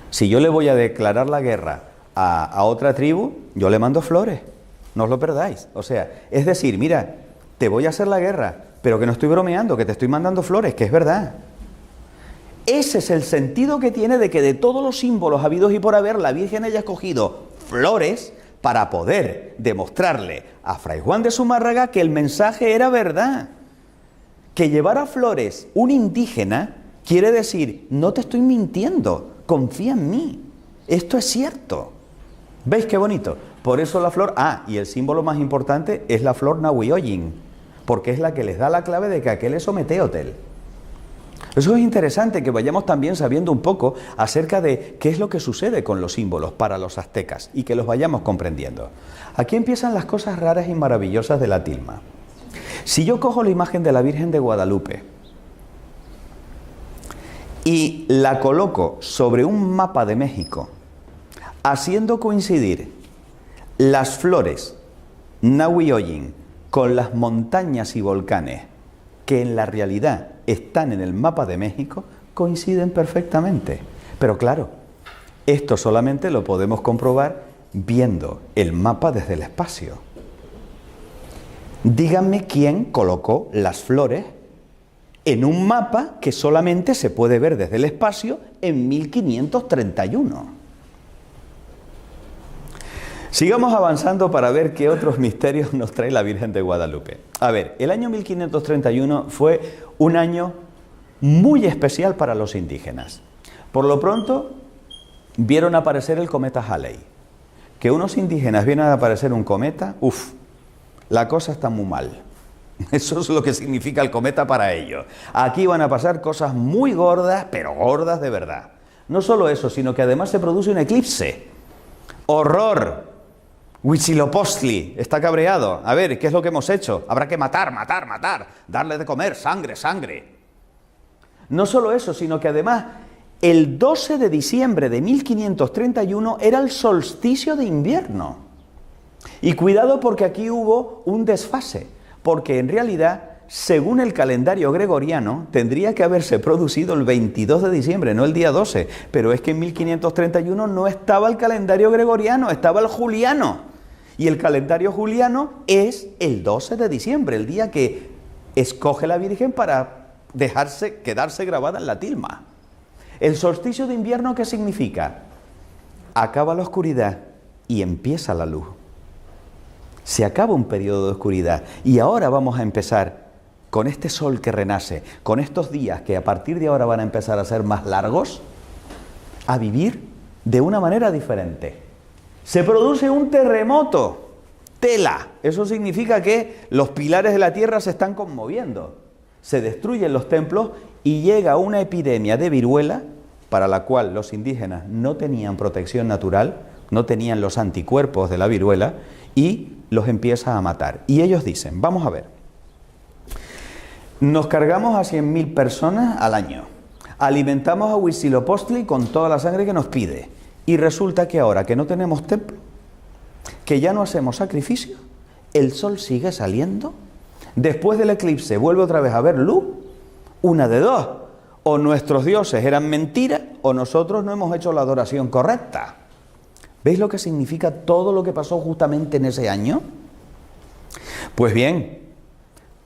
Si yo le voy a declarar la guerra a otra tribu, yo le mando flores, no os lo perdáis. O sea, es decir, mira, te voy a hacer la guerra, pero que no estoy bromeando, que te estoy mandando flores, que es verdad. Ese es el sentido que tiene de que de todos los símbolos habidos y por haber, la Virgen haya escogido flores para poder demostrarle a Fray Juan de Zumárraga que el mensaje era verdad. Que llevara flores un indígena quiere decir, no te estoy mintiendo, confía en mí, esto es cierto. ¿Veis qué bonito? Por eso la flor, y el símbolo más importante es la flor Nahuioyin, porque es la que les da la clave de que aquel es Ometeotl. Eso es interesante, que vayamos también sabiendo un poco acerca de qué es lo que sucede con los símbolos para los aztecas y que los vayamos comprendiendo. Aquí empiezan las cosas raras y maravillosas de la tilma. Si yo cojo la imagen de la Virgen de Guadalupe y la coloco sobre un mapa de México, haciendo coincidir las flores Nahuioyin con las montañas y volcanes que en la realidad están en el mapa de México, coinciden perfectamente. Pero claro, esto solamente lo podemos comprobar viendo el mapa desde el espacio. Díganme quién colocó las flores en un mapa que solamente se puede ver desde el espacio en 1531. Sigamos avanzando para ver qué otros misterios nos trae la Virgen de Guadalupe. A ver, el año 1531 fue un año muy especial para los indígenas. Por lo pronto, vieron aparecer el cometa Halley. Que unos indígenas vieran a aparecer un cometa, la cosa está muy mal. Eso es lo que significa el cometa para ellos. Aquí van a pasar cosas muy gordas, pero gordas de verdad. No solo eso, sino que además se produce un eclipse. ¡Horror! Huitzilopochtli está cabreado. A ver, ¿qué es lo que hemos hecho? Habrá que matar, darle de comer, sangre. No solo eso, sino que además el 12 de diciembre de 1531 era el solsticio de invierno. Y cuidado, porque aquí hubo un desfase, porque en realidad, según el calendario gregoriano, tendría que haberse producido el 22 de diciembre, no el día 12, pero es que en 1531 no estaba el calendario gregoriano, estaba el juliano. Y el calendario juliano es el 12 de diciembre, el día que escoge la Virgen para quedarse grabada en la tilma. El solsticio de invierno, ¿qué significa? Acaba la oscuridad y empieza la luz. Se acaba un periodo de oscuridad y ahora vamos a empezar con este sol que renace, con estos días que a partir de ahora van a empezar a ser más largos, a vivir de una manera diferente. Se produce un terremoto, tela. Eso significa que los pilares de la tierra se están conmoviendo. Se destruyen los templos y llega una epidemia de viruela para la cual los indígenas no tenían protección natural, no tenían los anticuerpos de la viruela y los empieza a matar. Y ellos dicen, vamos a ver, nos cargamos a 100.000 personas al año, alimentamos a Huitzilopochtli con toda la sangre que nos pide. Y resulta que ahora que no tenemos templo, que ya no hacemos sacrificio, el sol sigue saliendo, después del eclipse vuelve otra vez a haber luz, una de dos, o nuestros dioses eran mentiras o nosotros no hemos hecho la adoración correcta. ¿Veis lo que significa todo lo que pasó justamente en ese año? Pues bien,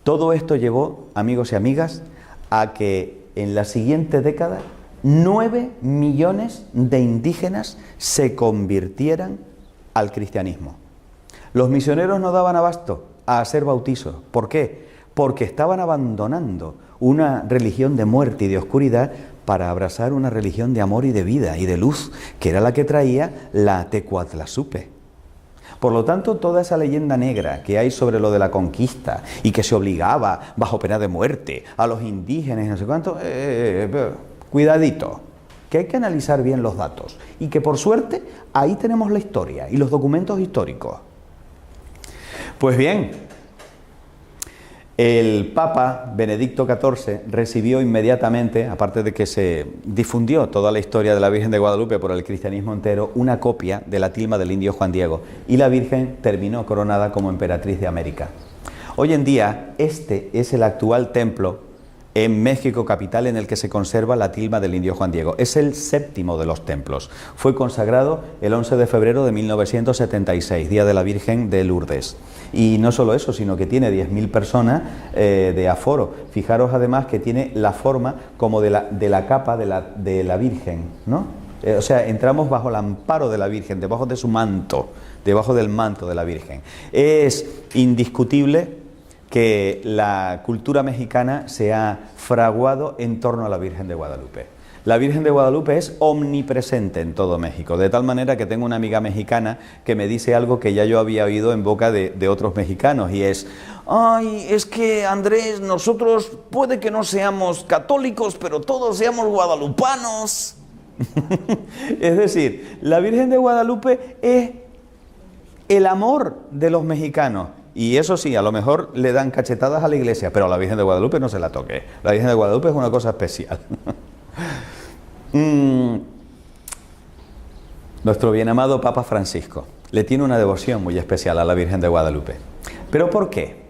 todo esto llevó, amigos y amigas, a que en la siguiente década 9 millones de indígenas se convirtieran al cristianismo. Los misioneros no daban abasto a hacer bautizos. ¿Por qué? Porque estaban abandonando una religión de muerte y de oscuridad para abrazar una religión de amor y de vida y de luz, que era la que traía la Tecuatlazupe. Por lo tanto, toda esa leyenda negra que hay sobre lo de la conquista y que se obligaba bajo pena de muerte a los indígenas y no sé cuánto, cuidadito, que hay que analizar bien los datos y que por suerte ahí tenemos la historia y los documentos históricos. Pues bien, el Papa Benedicto XIV recibió inmediatamente, aparte de que se difundió toda la historia de la Virgen de Guadalupe por el cristianismo entero, una copia de la tilma del indio Juan Diego y la Virgen terminó coronada como emperatriz de América. Hoy en día este es el actual templo en México capital en el que se conserva la tilma del indio Juan Diego. Es el séptimo de los templos. Fue consagrado el 11 de febrero de 1976, Día de la Virgen de Lourdes. Y no solo eso, sino que tiene 10.000 personas de aforo. Fijaros además que tiene la forma como de la capa de la Virgen, ¿no? O sea, entramos bajo el amparo de la Virgen, debajo de su manto, debajo del manto de la Virgen. Es indiscutible que la cultura mexicana se ha fraguado en torno a la Virgen de Guadalupe. La Virgen de Guadalupe es omnipresente en todo México, de tal manera que tengo una amiga mexicana que me dice algo que ya yo había oído en boca de otros mexicanos, y es: ay, es que Andrés, nosotros puede que no seamos católicos, pero todos seamos guadalupanos. Es decir, la Virgen de Guadalupe es el amor de los mexicanos. Y eso sí, a lo mejor le dan cachetadas a la iglesia, pero a la Virgen de Guadalupe no se la toque. La Virgen de Guadalupe es una cosa especial. Nuestro bien amado Papa Francisco le tiene una devoción muy especial a la Virgen de Guadalupe. ¿Pero por qué?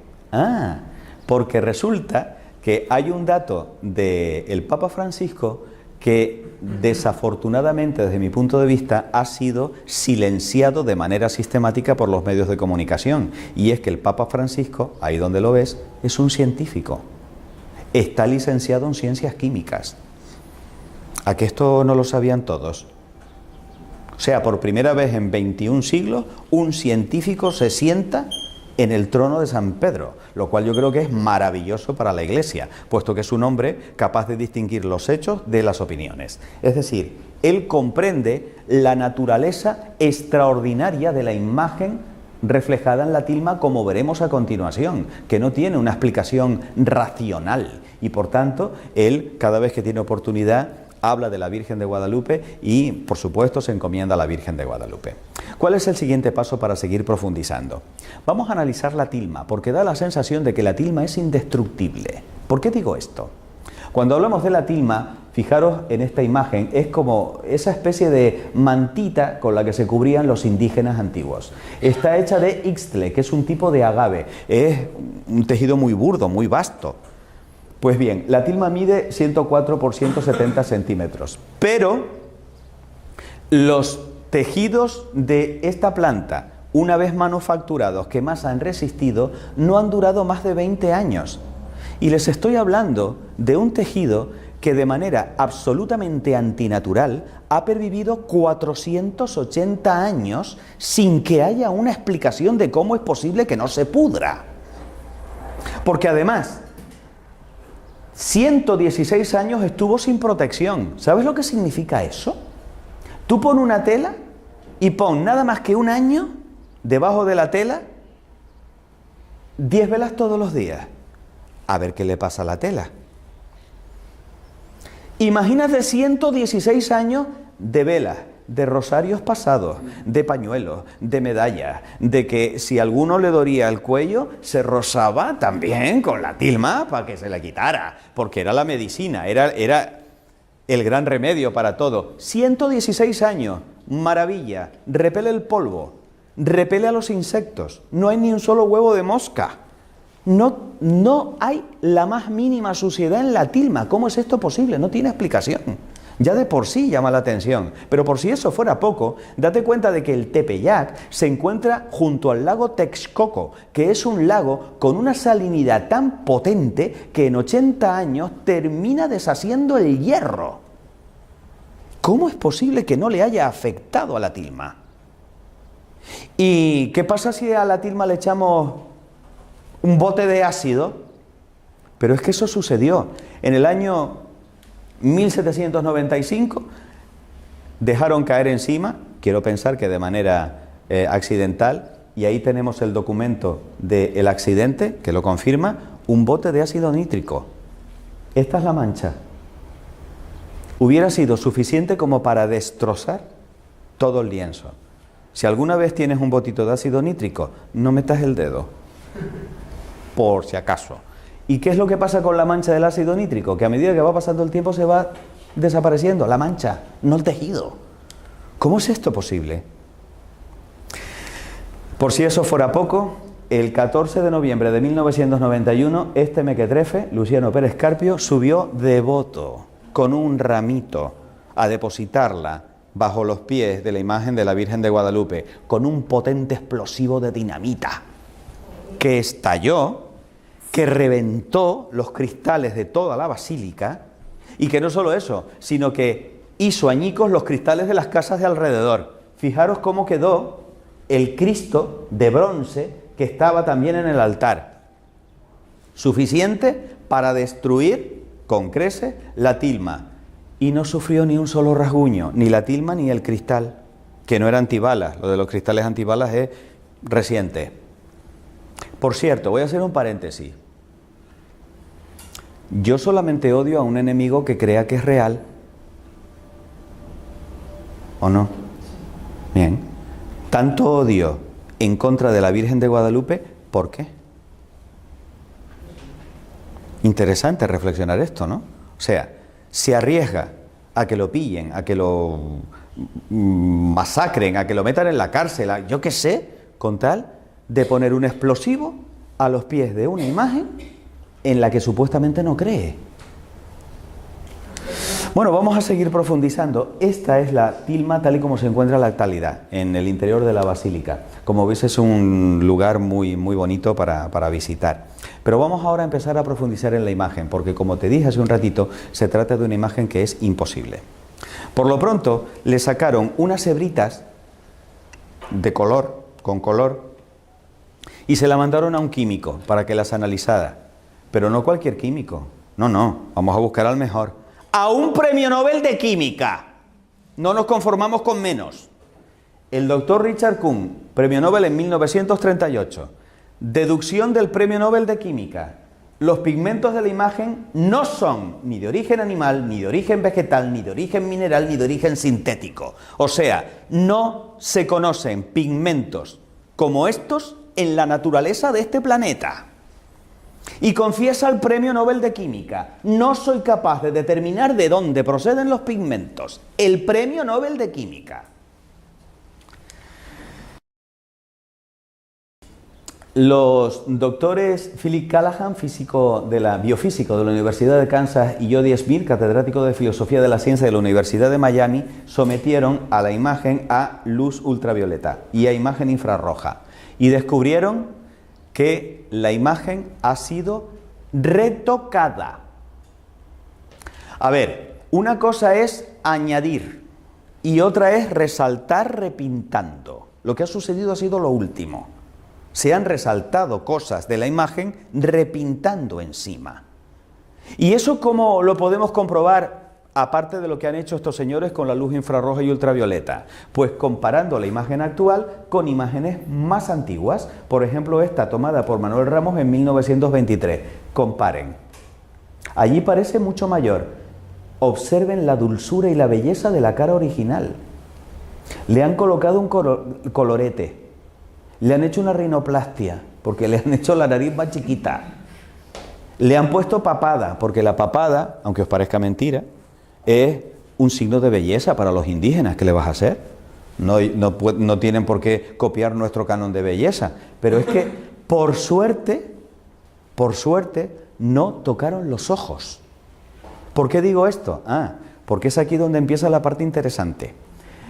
Porque resulta que hay un dato del Papa Francisco que desafortunadamente, desde mi punto de vista, ha sido silenciado de manera sistemática por los medios de comunicación, y es que el Papa Francisco, ahí donde lo ves, es un científico, está licenciado en ciencias químicas. ¿A que esto no lo sabían todos? O sea, por primera vez en 21 siglos, un científico se sienta en el trono de San Pedro, lo cual yo creo que es maravilloso para la Iglesia, puesto que es un hombre capaz de distinguir los hechos de las opiniones. Es decir, él comprende la naturaleza extraordinaria de la imagen reflejada en la tilma, como veremos a continuación, que no tiene una explicación racional, y por tanto, él, cada vez que tiene oportunidad, habla de la Virgen de Guadalupe y, por supuesto, se encomienda a la Virgen de Guadalupe. ¿Cuál es el siguiente paso para seguir profundizando? Vamos a analizar la tilma, porque da la sensación de que la tilma es indestructible. ¿Por qué digo esto? Cuando hablamos de la tilma, fijaros en esta imagen, es como esa especie de mantita con la que se cubrían los indígenas antiguos. Está hecha de ixtle, que es un tipo de agave. Es un tejido muy burdo, muy vasto. Pues bien, la tilma mide 104 por 170 centímetros, pero los tejidos de esta planta, una vez manufacturados, que más han resistido, no han durado más de 20 años. Y les estoy hablando de un tejido que de manera absolutamente antinatural ha pervivido 480 años sin que haya una explicación de cómo es posible que no se pudra. Porque además, 116 años estuvo sin protección. ¿Sabes lo que significa eso? Tú pon una tela y pon nada más que un año debajo de la tela, 10 velas todos los días. A ver qué le pasa a la tela. Imagínate 116 años de velas, de rosarios pasados, de pañuelos, de medallas, de que si a alguno le dolía el cuello, se rozaba también con la tilma para que se le quitara, porque era la medicina, era el gran remedio para todo. 116 años, maravilla, repele el polvo, repele a los insectos, no hay ni un solo huevo de mosca, no hay la más mínima suciedad en la tilma. ¿Cómo es esto posible? No tiene explicación. Ya de por sí llama la atención, pero por si eso fuera poco, date cuenta de que el Tepeyac se encuentra junto al lago Texcoco, que es un lago con una salinidad tan potente que en 80 años termina deshaciendo el hierro. ¿Cómo es posible que no le haya afectado a la tilma? ¿Y qué pasa si a la tilma le echamos un bote de ácido? Pero es que eso sucedió en el año 1795, dejaron caer encima, quiero pensar que de manera accidental, y ahí tenemos el documento del accidente que lo confirma, un bote de ácido nítrico. Esta es la mancha. Hubiera sido suficiente como para destrozar todo el lienzo. Si alguna vez tienes un botito de ácido nítrico, no metas el dedo, por si acaso. ¿Y qué es lo que pasa con la mancha del ácido nítrico? Que a medida que va pasando el tiempo se va desapareciendo la mancha, no el tejido. ¿Cómo es esto posible? Por si eso fuera poco, el 14 de noviembre de 1991, este mequetrefe, Luciano Pérez Carpio, subió devoto con un ramito a depositarla bajo los pies de la imagen de la Virgen de Guadalupe, con un potente explosivo de dinamita que estalló, que reventó los cristales de toda la basílica, y que no solo eso, sino que hizo añicos los cristales de las casas de alrededor. Fijaros cómo quedó el Cristo de bronce que estaba también en el altar. Suficiente para destruir con creces la tilma. y no sufrió ni un solo rasguño, ni la tilma ni el cristal, que no era antibalas. Lo de los cristales antibalas es reciente. Por cierto, voy a hacer un paréntesis. Yo solamente odio a un enemigo que crea que es real. ¿O no? Bien. Tanto odio en contra de la Virgen de Guadalupe, ¿por qué? Interesante reflexionar esto, ¿no? O sea, se arriesga a que lo pillen, a que lo masacren, a que lo metan en la cárcel, yo qué sé, con tal de poner un explosivo a los pies de una imagen en la que supuestamente no cree. Bueno, vamos a seguir profundizando. Esta es la tilma tal y como se encuentra en la actualidad, en el interior de la basílica. Como veis, es un lugar muy bonito para visitar. Pero vamos ahora a empezar a profundizar en la imagen, porque como te dije hace un ratito, se trata de una imagen que es imposible. Por lo pronto, le sacaron unas hebritas de color, con color, y se la mandaron a un químico para que las analizara. Pero no cualquier químico. No, vamos a buscar al mejor. A un premio Nobel de Química. No nos conformamos con menos. El doctor Richard Kuhn, premio Nobel en 1938. Deducción del premio Nobel de Química. Los pigmentos de la imagen no son ni de origen animal, ni de origen vegetal, ni de origen mineral, ni de origen sintético. O sea, no se conocen pigmentos como estos en la naturaleza de este planeta. Y confiesa el premio Nobel de Química: no soy capaz de determinar de dónde proceden los pigmentos. El premio Nobel de Química. Los doctores Philip Callahan, biofísico de la Universidad de Kansas, y Jody Smith, catedrático de Filosofía de la Ciencia de la Universidad de Miami, sometieron a la imagen a luz ultravioleta y a imagen infrarroja, y descubrieron que la imagen ha sido retocada. A ver, una cosa es añadir y otra es resaltar repintando. Lo que ha sucedido ha sido lo último. Se han resaltado cosas de la imagen repintando encima. ¿Y eso cómo lo podemos comprobar, aparte de lo que han hecho estos señores con la luz infrarroja y ultravioleta? Pues comparando la imagen actual con imágenes más antiguas. Por ejemplo, esta tomada por Manuel Ramos en 1923. Comparen. Allí parece mucho mayor. Observen la dulzura y la belleza de la cara original. Le han colocado un colorete. Le han hecho una rinoplastia, porque le han hecho la nariz más chiquita. Le han puesto papada, porque la papada, aunque os parezca mentira, es un signo de belleza para los indígenas. ¿Qué le vas a hacer? No tienen por qué copiar nuestro canon de belleza. Pero es que, por suerte, no tocaron los ojos. ¿Por qué digo esto? Porque es aquí donde empieza la parte interesante.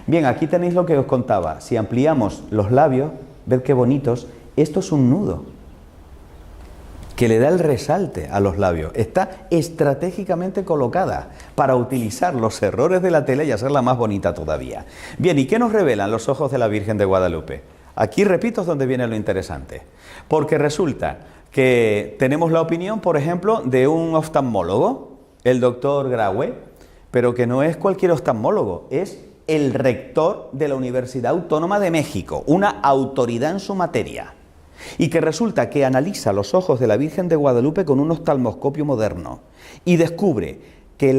Bien, aquí tenéis lo que os contaba. Si ampliamos los labios, ved qué bonitos. Esto es un nudo que le da el resalte a los labios. Está estratégicamente colocada para utilizar los errores de la tela y hacerla más bonita todavía. Bien, ¿y qué nos revelan los ojos de la Virgen de Guadalupe? Aquí, repito, es donde viene lo interesante. Porque resulta que tenemos la opinión, por ejemplo, de un oftalmólogo, el doctor Graue, pero que no es cualquier oftalmólogo, es el rector de la Universidad Autónoma de México, una autoridad en su materia. Y que resulta que analiza los ojos de la Virgen de Guadalupe con un oftalmoscopio moderno y descubre que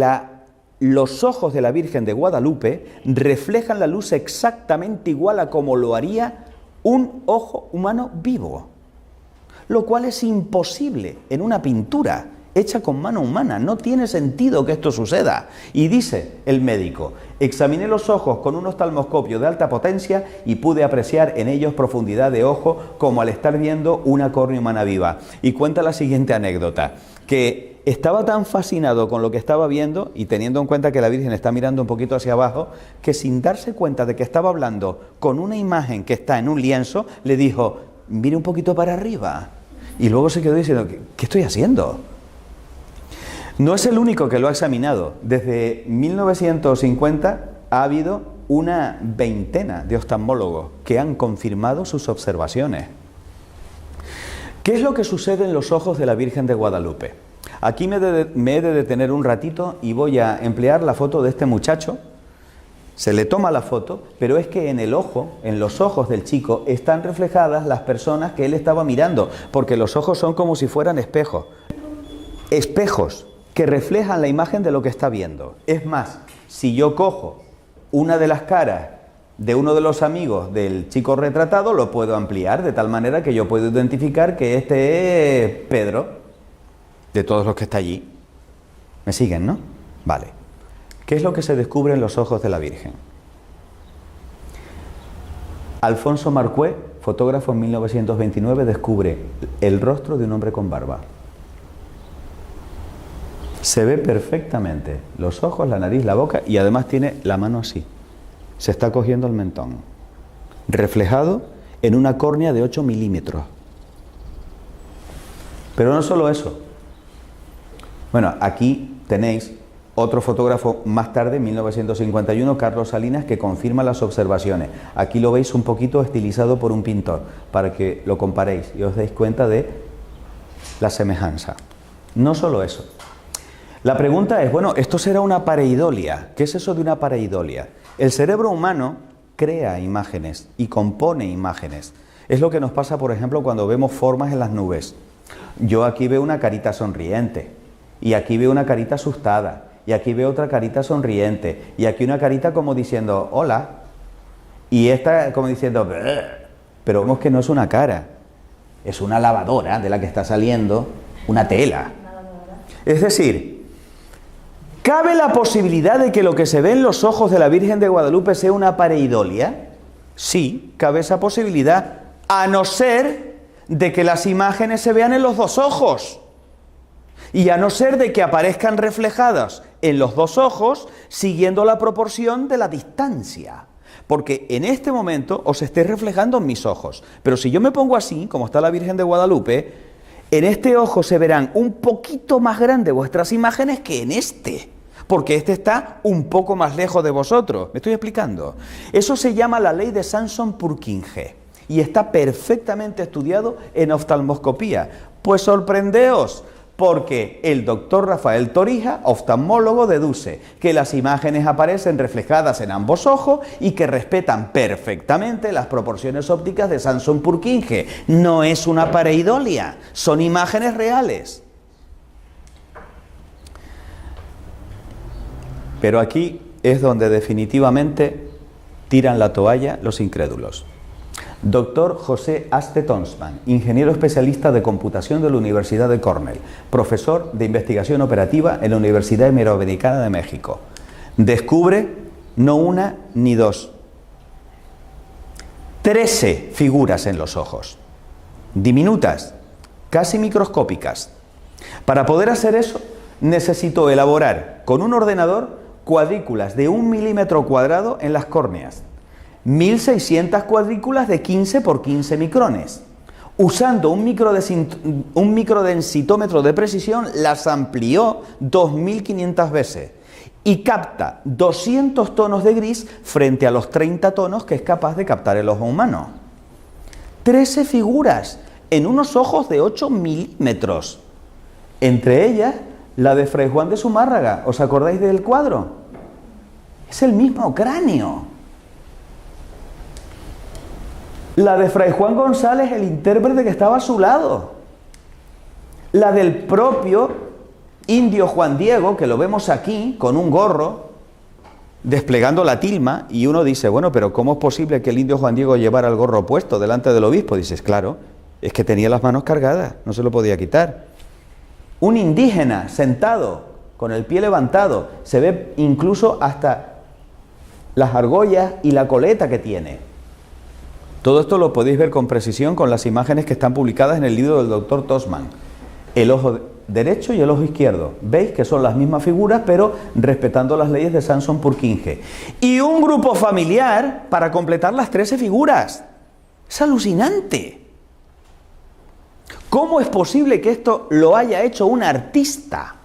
los ojos de la Virgen de Guadalupe reflejan la luz exactamente igual a como lo haría un ojo humano vivo, lo cual es imposible en una pintura hecha con mano humana. No tiene sentido que esto suceda. Y dice el médico: examiné los ojos con un oftalmoscopio de alta potencia y pude apreciar en ellos profundidad de ojo como al estar viendo una córnea humana viva. Y cuenta la siguiente anécdota, que estaba tan fascinado con lo que estaba viendo, y teniendo en cuenta que la Virgen está mirando un poquito hacia abajo, que sin darse cuenta de que estaba hablando con una imagen que está en un lienzo, le dijo: mire un poquito para arriba. Y luego se quedó diciendo: ¿qué estoy haciendo? No es el único que lo ha examinado. Desde 1950 ha habido una veintena de oftalmólogos que han confirmado sus observaciones. ¿Qué es lo que sucede en los ojos de la Virgen de Guadalupe? Aquí me he de detener un ratito y voy a emplear la foto de este muchacho. Se le toma la foto, pero es que en el ojo, en los ojos del chico, están reflejadas las personas que él estaba mirando, porque los ojos son como si fueran espejos. Espejos que reflejan la imagen de lo que está viendo. Es más, si yo cojo una de las caras de uno de los amigos del chico retratado, lo puedo ampliar de tal manera que yo puedo identificar que este es Pedro, de todos los que está allí. ¿Me siguen, no? Vale. ¿Qué es lo que se descubre en los ojos de la Virgen? Alfonso Marcué, fotógrafo en 1929, descubre el rostro de un hombre con barba. Se ve perfectamente los ojos, la nariz, la boca y además tiene la mano así. Se está cogiendo el mentón. Reflejado en una córnea de 8 milímetros. Pero no solo eso. Bueno, aquí tenéis otro fotógrafo más tarde, en 1951, Carlos Salinas, que confirma las observaciones. Aquí lo veis un poquito estilizado por un pintor, para que lo comparéis y os deis cuenta de la semejanza. No solo eso. La pregunta es, bueno, ¿esto será una pareidolia? ¿Qué es eso de una pareidolia? El cerebro humano crea imágenes y compone imágenes. Es lo que nos pasa, por ejemplo, cuando vemos formas en las nubes. Yo aquí veo una carita sonriente, y aquí veo una carita asustada, y aquí veo otra carita sonriente, y aquí una carita como diciendo hola, y esta como diciendo brr. Pero vemos que no es una cara, es una lavadora de la que está saliendo una tela. Es decir, ¿cabe la posibilidad de que lo que se ve en los ojos de la Virgen de Guadalupe sea una pareidolia? Sí, cabe esa posibilidad, a no ser de que las imágenes se vean en los dos ojos. Y a no ser de que aparezcan reflejadas en los dos ojos siguiendo la proporción de la distancia. Porque en este momento os esté reflejando en mis ojos. Pero si yo me pongo así, como está la Virgen de Guadalupe, en este ojo se verán un poquito más grandes vuestras imágenes que en este. Porque este está un poco más lejos de vosotros. ¿Me estoy explicando? Eso se llama la ley de Sanson-Purkinje. Y está perfectamente estudiado en oftalmoscopía. Pues sorprendeos, porque el doctor Rafael Torija, oftalmólogo, deduce que las imágenes aparecen reflejadas en ambos ojos y que respetan perfectamente las proporciones ópticas de Sanson-Purkinje. No es una pareidolia, son imágenes reales. Pero aquí es donde definitivamente tiran la toalla los incrédulos. Doctor José Aste Tonsman, ingeniero especialista de computación de la Universidad de Cornell, profesor de investigación operativa en la Universidad Iberoamericana de México. Descubre no una ni dos, 13 figuras en los ojos, diminutas, casi microscópicas. Para poder hacer eso, necesitó elaborar con un ordenador cuadrículas de 1 milímetro cuadrado en las córneas. 1600 cuadrículas de 15 por 15 micrones. Usando un microdensitómetro de precisión, las amplió 2500 veces y capta 200 tonos de gris frente a los 30 tonos que es capaz de captar el ojo humano. 13 figuras en unos ojos de 8 milímetros. Entre ellas, la de Fray Juan de Zumárraga. ¿Os acordáis del cuadro? Es el mismo cráneo. La de Fray Juan González, el intérprete que estaba a su lado. La del propio indio Juan Diego, que lo vemos aquí, con un gorro, desplegando la tilma, y uno dice, bueno, pero ¿cómo es posible que el indio Juan Diego llevara el gorro puesto delante del obispo? Dices, claro, es que tenía las manos cargadas, no se lo podía quitar. Un indígena sentado, con el pie levantado, se ve incluso hasta las argollas y la coleta que tiene. Todo esto lo podéis ver con precisión con las imágenes que están publicadas en el libro del doctor Tonsman. El ojo derecho y el ojo izquierdo. Veis que son las mismas figuras, pero respetando las leyes de Sanson-Purkinje. Y un grupo familiar para completar las 13 figuras. Es alucinante. ¿Cómo es posible que esto lo haya hecho un artista?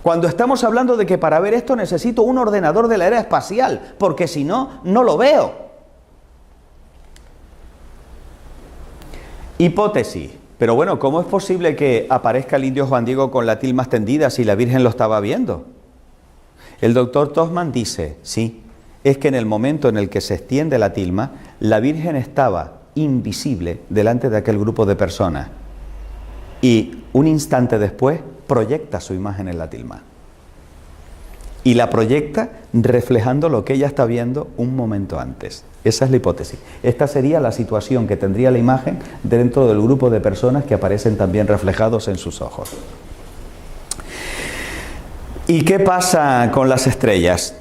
Cuando estamos hablando de que para ver esto necesito un ordenador de la era espacial, porque si no, no lo veo. Hipótesis. Pero bueno, ¿cómo es posible que aparezca el indio Juan Diego con la tilma extendida si la Virgen lo estaba viendo? El doctor Tosman dice, sí, es que en el momento en el que se extiende la tilma, la Virgen estaba invisible delante de aquel grupo de personas y un instante después proyecta su imagen en la tilma. Y la proyecta reflejando lo que ella está viendo un momento antes. Esa es la hipótesis. Esta sería la situación que tendría la imagen dentro del grupo de personas que aparecen también reflejados en sus ojos. ¿Y qué pasa con las estrellas?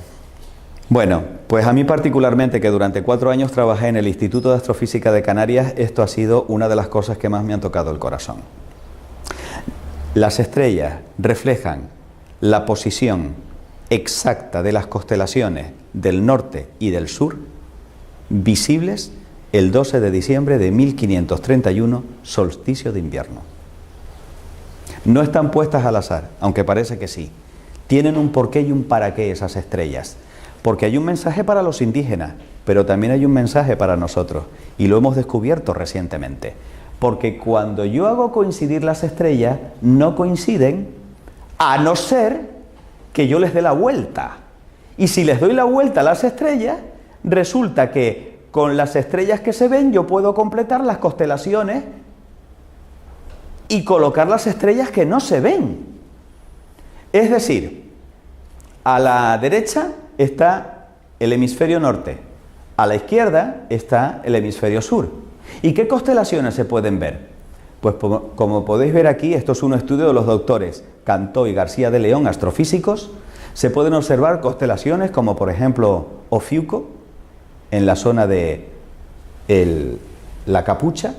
Bueno, pues a mí particularmente, que durante 4 años trabajé en el Instituto de Astrofísica de Canarias, esto ha sido una de las cosas que más me han tocado el corazón. Las estrellas reflejan la posición exacta de las constelaciones del norte y del sur, visibles el 12 de diciembre de 1531, solsticio de invierno. No están puestas al azar, aunque parece que sí. Tienen un porqué y un para qué esas estrellas. Porque hay un mensaje para los indígenas, pero también hay un mensaje para nosotros, y lo hemos descubierto recientemente. Porque cuando yo hago coincidir las estrellas, no coinciden, a no ser que yo les dé la vuelta. Y si les doy la vuelta a las estrellas, resulta que con las estrellas que se ven yo puedo completar las constelaciones y colocar las estrellas que no se ven. Es decir, a la derecha está el hemisferio norte, a la izquierda está el hemisferio sur. ¿Y qué constelaciones se pueden ver? Pues como podéis ver aquí, esto es un estudio de los doctores Cantó y García de León, astrofísicos. Se pueden observar constelaciones como por ejemplo Ofiuco, en la zona de la capucha,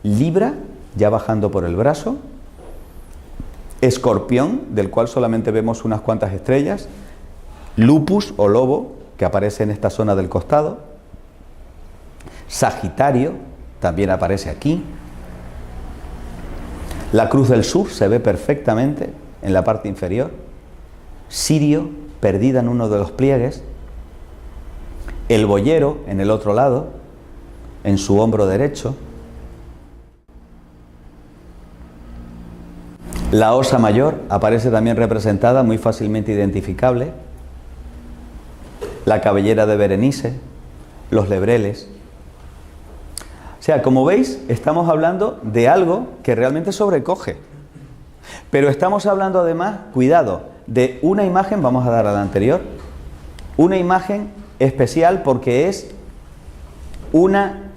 Libra, ya bajando por el brazo, Escorpión, del cual solamente vemos unas cuantas estrellas, Lupus o lobo, que aparece en esta zona del costado, Sagitario, también aparece aquí, la Cruz del Sur se ve perfectamente en la parte inferior, Sirio, perdida en uno de los pliegues, el boyero en el otro lado, en su hombro derecho, la Osa Mayor aparece también representada, muy fácilmente identificable, la cabellera de Berenice, los lebreles. O sea, como veis, estamos hablando de algo que realmente sobrecoge. Pero estamos hablando además, cuidado, de una imagen, vamos a dar a la anterior, una imagen especial porque es una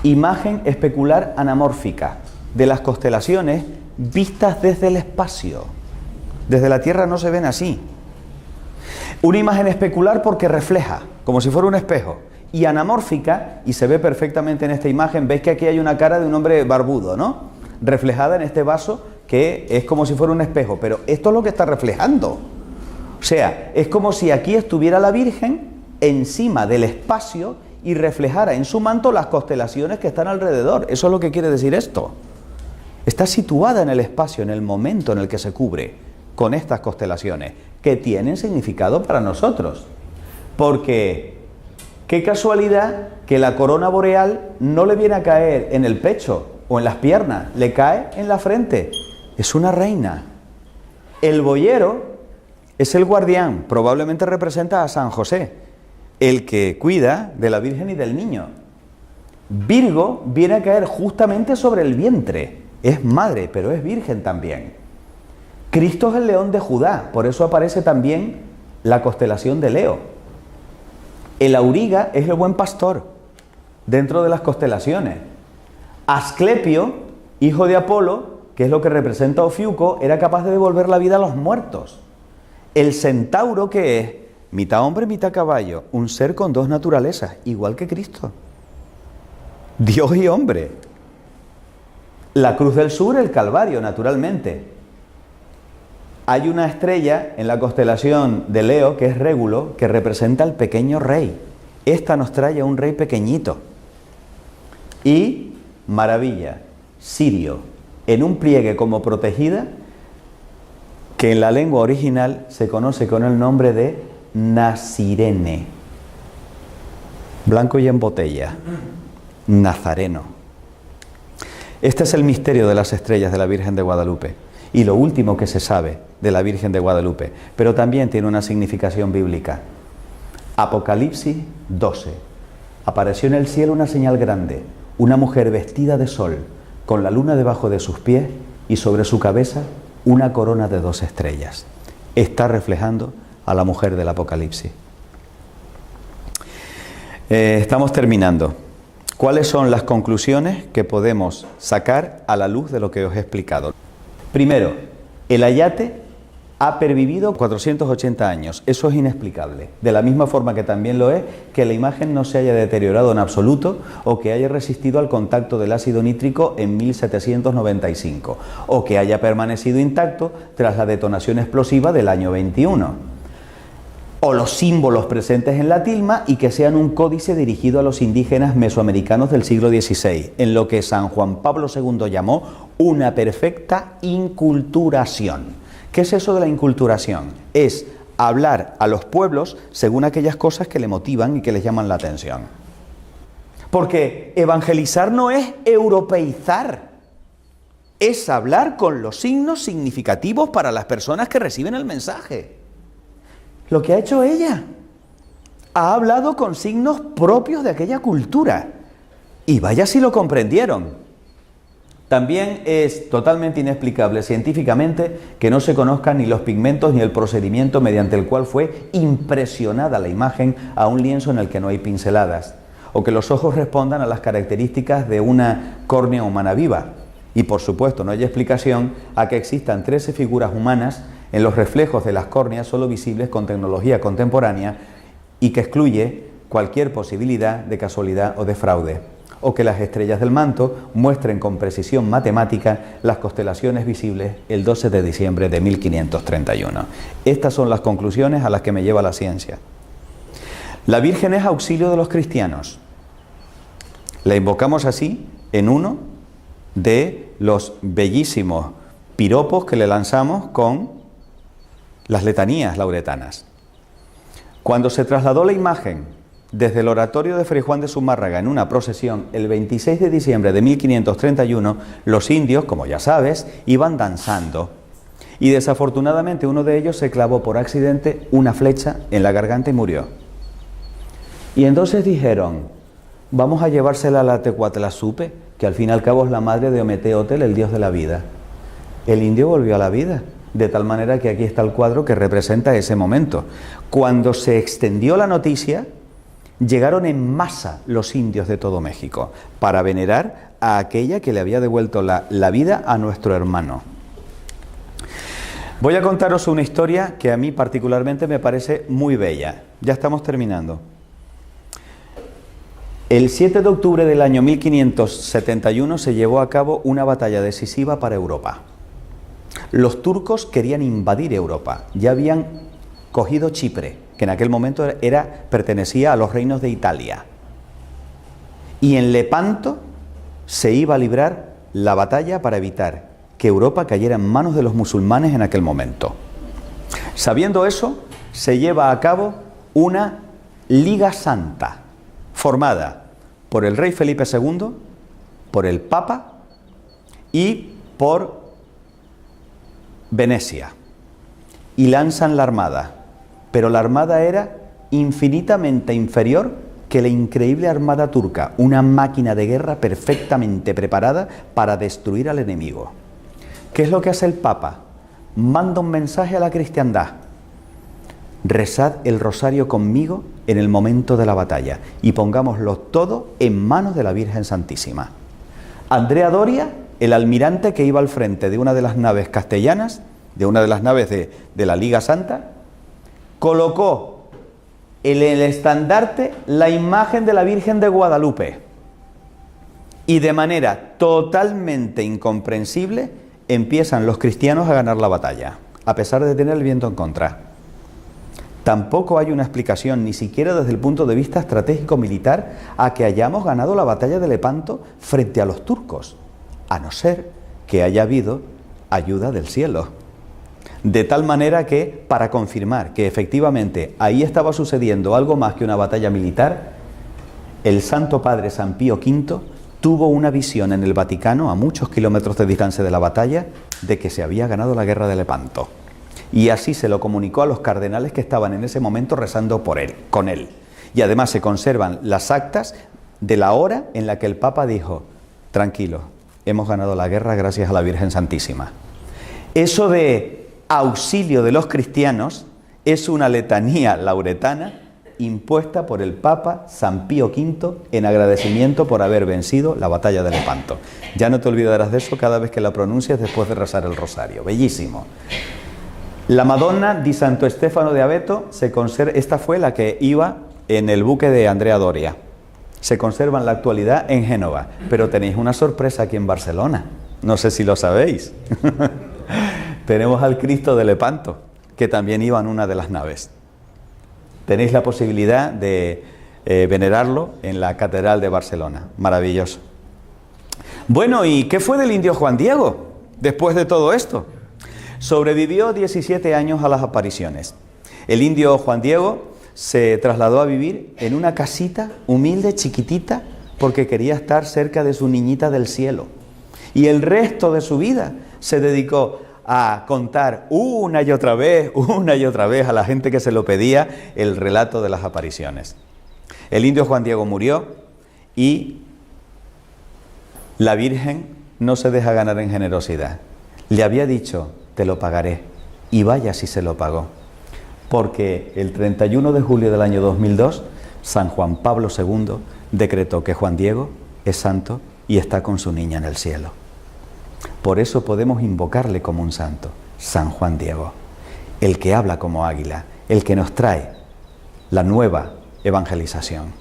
imagen especular anamórfica de las constelaciones vistas desde el espacio. Desde la Tierra no se ven así. Una imagen especular porque refleja, como si fuera un espejo, y anamórfica, y se ve perfectamente en esta imagen, veis que aquí hay una cara de un hombre barbudo, ¿no? Reflejada en este vaso que es como si fuera un espejo, pero esto es lo que está reflejando. O sea, es como si aquí estuviera la Virgen encima del espacio y reflejara en su manto las constelaciones que están alrededor. Eso es lo que quiere decir esto. Está situada en el espacio, en el momento en el que se cubre con estas constelaciones, que tienen significado para nosotros. Porque qué casualidad que la corona boreal no le viene a caer en el pecho o en las piernas, le cae en la frente. Es una reina. El boyero es el guardián, probablemente representa a San José, el que cuida de la Virgen y del niño. Virgo viene a caer justamente sobre el vientre, es madre, pero es virgen también. Cristo es el león de Judá, por eso aparece también la constelación de Leo. El auriga es el buen pastor dentro de las constelaciones. Asclepio, hijo de Apolo, que es lo que representa a Ofiuco, era capaz de devolver la vida a los muertos. El centauro, que es mitad hombre, mitad caballo, un ser con dos naturalezas, igual que Cristo. Dios y hombre. La Cruz del Sur, el Calvario, naturalmente. Hay una estrella en la constelación de Leo, que es Régulo, que representa al pequeño rey. Esta nos trae a un rey pequeñito. Y, maravilla, Sirio, en un pliegue como protegida, que en la lengua original se conoce con el nombre de Nasirene. Blanco y en botella. Nazareno. Este es el misterio de las estrellas de la Virgen de Guadalupe y lo último que se sabe de la Virgen de Guadalupe, pero también tiene una significación bíblica. Apocalipsis 12. Apareció en el cielo una señal grande, una mujer vestida de sol, con la luna debajo de sus pies y sobre su cabeza una corona de 2 estrellas. Está reflejando a la mujer del Apocalipsis. Estamos terminando. ¿Cuáles son las conclusiones que podemos sacar a la luz de lo que os he explicado? Primero, el ayate ha pervivido 480 años. Eso es inexplicable. De la misma forma que también lo es que la imagen no se haya deteriorado en absoluto o que haya resistido al contacto del ácido nítrico en 1795 o que haya permanecido intacto tras la detonación explosiva del año 21. O los símbolos presentes en la tilma y que sean un códice dirigido a los indígenas mesoamericanos del siglo XVI, en lo que San Juan Pablo II llamó una perfecta inculturación. ¿Qué es eso de la inculturación? Es hablar a los pueblos según aquellas cosas que le motivan y que les llaman la atención. Porque evangelizar no es europeizar, es hablar con los signos significativos para las personas que reciben el mensaje. Lo que ha hecho ella, ha hablado con signos propios de aquella cultura. Y vaya si lo comprendieron. También es totalmente inexplicable científicamente que no se conozcan ni los pigmentos ni el procedimiento mediante el cual fue impresionada la imagen a un lienzo en el que no hay pinceladas, o que los ojos respondan a las características de una córnea humana viva. Y por supuesto no hay explicación a que existan 13 figuras humanas en los reflejos de las córneas solo visibles con tecnología contemporánea y que excluye cualquier posibilidad de casualidad o de fraude, o que las estrellas del manto muestren con precisión matemática las constelaciones visibles el 12 de diciembre de 1531. Estas son las conclusiones a las que me lleva la ciencia. La Virgen es auxilio de los cristianos. La invocamos así en uno de los bellísimos piropos que le lanzamos con las letanías lauretanas. Cuando se trasladó la imagen desde el oratorio de Fray Juan de Zumárraga en una procesión el 26 de diciembre de 1531, los indios, como ya sabes, iban danzando y desafortunadamente uno de ellos se clavó por accidente una flecha en la garganta y murió. Y entonces dijeron, vamos a llevársela a la Tecuatlazupe, que al fin y al cabo es la madre de Ometeotl, el dios de la vida. El indio volvió a la vida. De tal manera que aquí está el cuadro que representa ese momento. Cuando se extendió la noticia, llegaron en masa los indios de todo México para venerar a aquella que le había devuelto la vida a nuestro hermano. Voy a contaros una historia que a mí particularmente me parece muy bella. Ya estamos terminando. El 7 de octubre del año 1571 se llevó a cabo una batalla decisiva para Europa. Los turcos querían invadir Europa, ya habían cogido Chipre, que en aquel momento pertenecía a los reinos de Italia. Y en Lepanto se iba a librar la batalla para evitar que Europa cayera en manos de los musulmanes en aquel momento. Sabiendo eso, se lleva a cabo una Liga Santa, formada por el rey Felipe II, por el Papa y por Venecia, y lanzan la armada, pero la armada era infinitamente inferior que la increíble armada turca, una máquina de guerra perfectamente preparada para destruir al enemigo. ¿Qué es lo que hace el Papa? Manda un mensaje a la cristiandad: rezad el rosario conmigo en el momento de la batalla y pongámoslo todo en manos de la Virgen Santísima. Andrea Doria, el almirante que iba al frente de una de las naves castellanas, de una de las naves de la Liga Santa, colocó en el estandarte la imagen de la Virgen de Guadalupe y de manera totalmente incomprensible empiezan los cristianos a ganar la batalla, a pesar de tener el viento en contra. Tampoco hay una explicación, ni siquiera desde el punto de vista estratégico militar, a que hayamos ganado la batalla de Lepanto frente a los turcos, a no ser que haya habido ayuda del cielo. De tal manera que, para confirmar que efectivamente ahí estaba sucediendo algo más que una batalla militar, el Santo Padre San Pío V tuvo una visión en el Vaticano, a muchos kilómetros de distancia de la batalla, de que se había ganado la guerra de Lepanto. Y así se lo comunicó a los cardenales que estaban en ese momento rezando por él, con él. Y además se conservan las actas de la hora en la que el Papa dijo: tranquilo, hemos ganado la guerra gracias a la Virgen Santísima. Eso de auxilio de los cristianos es una letanía lauretana impuesta por el Papa San Pío V en agradecimiento por haber vencido la batalla de Lepanto. Ya no te olvidarás de eso cada vez que la pronuncias después de rezar el rosario. Bellísimo. La Madonna di Santo Stefano de Abeto se conserva, esta fue la que iba en el buque de Andrea Doria. Se conserva en la actualidad en Génova, pero tenéis una sorpresa aquí en Barcelona. No sé si lo sabéis. Tenemos al Cristo de Lepanto, que también iba en una de las naves. Tenéis la posibilidad de venerarlo en la Catedral de Barcelona. Maravilloso. Bueno, ¿y qué fue del indio Juan Diego después de todo esto? Sobrevivió 17 años a las apariciones. El indio Juan Diego se trasladó a vivir en una casita humilde, chiquitita, porque quería estar cerca de su niñita del cielo. Y el resto de su vida se dedicó a contar una y otra vez a la gente que se lo pedía el relato de las apariciones. El indio Juan Diego murió y la Virgen no se deja ganar en generosidad. Le había dicho: te lo pagaré, y vaya si se lo pagó. Porque el 31 de julio del año 2002, San Juan Pablo II decretó que Juan Diego es santo y está con su niña en el cielo. Por eso podemos invocarle como un santo, San Juan Diego, el que habla como águila, el que nos trae la nueva evangelización.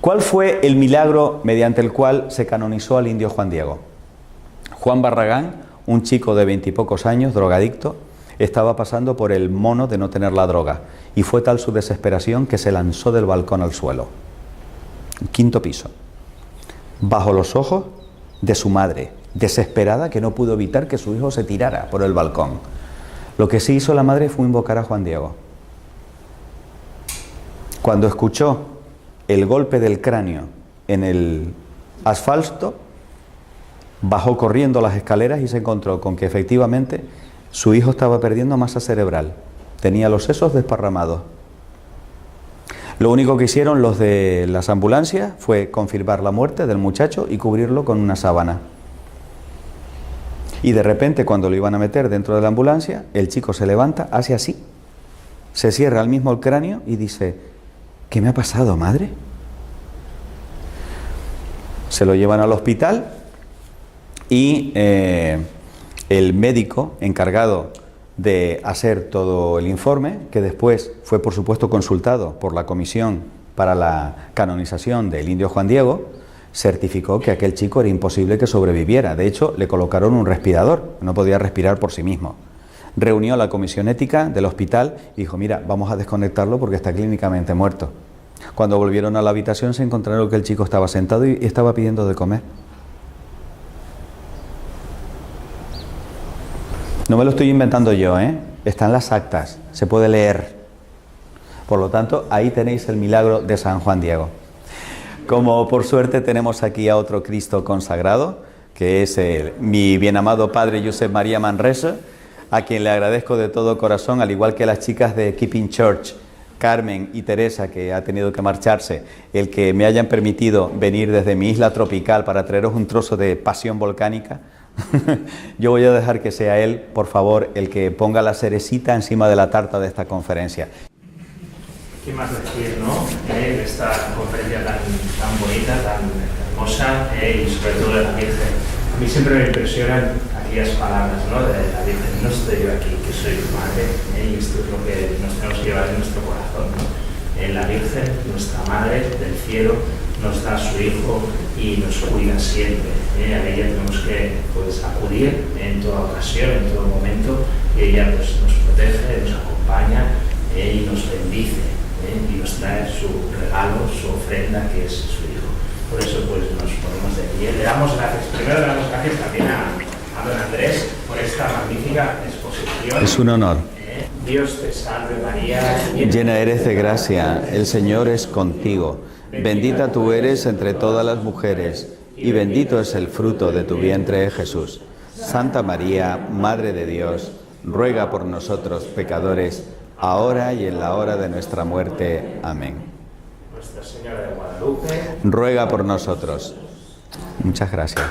¿Cuál fue el milagro mediante el cual se canonizó al indio Juan Diego? Juan Barragán, un chico de 20 y pocos años, drogadicto, estaba pasando por el mono de no tener la droga, y fue tal su desesperación que se lanzó del balcón al suelo. Quinto piso. Bajo los ojos de su madre, desesperada, que no pudo evitar que su hijo se tirara por el balcón. Lo que sí hizo la madre fue invocar a Juan Diego. Cuando escuchó el golpe del cráneo en el asfalto, bajó corriendo las escaleras y se encontró con que efectivamente su hijo estaba perdiendo masa cerebral, tenía los sesos desparramados. Lo único que hicieron los de las ambulancias fue confirmar la muerte del muchacho y cubrirlo con una sábana. Y de repente, cuando lo iban a meter dentro de la ambulancia, el chico se levanta, hace así, se cierra al mismo el cráneo y dice: ¿qué me ha pasado, madre? Se lo llevan al hospital y el médico encargado de hacer todo el informe, que después fue por supuesto consultado por la comisión para la canonización del indio Juan Diego, certificó que aquel chico era imposible que sobreviviera. De hecho, le colocaron un respirador, no podía respirar por sí mismo. Reunió a la comisión ética del hospital y dijo: mira, vamos a desconectarlo porque está clínicamente muerto. Cuando volvieron a la habitación se encontraron que el chico estaba sentado y estaba pidiendo de comer. No me lo estoy inventando yo, están las actas, se puede leer. Por lo tanto, ahí tenéis el milagro de San Juan Diego. Como por suerte tenemos aquí a otro Cristo consagrado, que es mi bien amado padre Josep María Manresa, a quien le agradezco de todo corazón, al igual que a las chicas de Keeping Church, Carmen y Teresa, que ha tenido que marcharse, el que me hayan permitido venir desde mi isla tropical para traeros un trozo de pasión volcánica. Yo voy a dejar que sea él, por favor, el que ponga la cerecita encima de la tarta de esta conferencia. ¿Qué más decir, no? De esta conferencia tan bonita, tan hermosa, y sobre todo de la Virgen. A mí siempre me impresionan aquellas palabras, ¿no? De la Virgen: no estoy yo aquí, que soy tu madre, y esto es lo que nos tenemos que llevar en nuestro corazón, ¿no? La Virgen, nuestra madre del cielo, nos da a su Hijo y nos cuida siempre. A ella tenemos que acudir en toda ocasión, en todo momento, y ella nos protege, nos acompaña y nos bendice, y nos trae su regalo, su ofrenda, que es su Hijo. Por eso nos ponemos de pie. Le damos gracias. Primero le damos gracias también a don Andrés por esta magnífica exposición. Es un honor. Dios te salve María, llena eres de gracia, el Señor es contigo. Bendita tú eres entre todas las mujeres, y bendito es el fruto de tu vientre, Jesús. Santa María, Madre de Dios, ruega por nosotros pecadores, ahora y en la hora de nuestra muerte. Amén. Nuestra Señora de Guadalupe, Ruega por nosotros. Muchas gracias.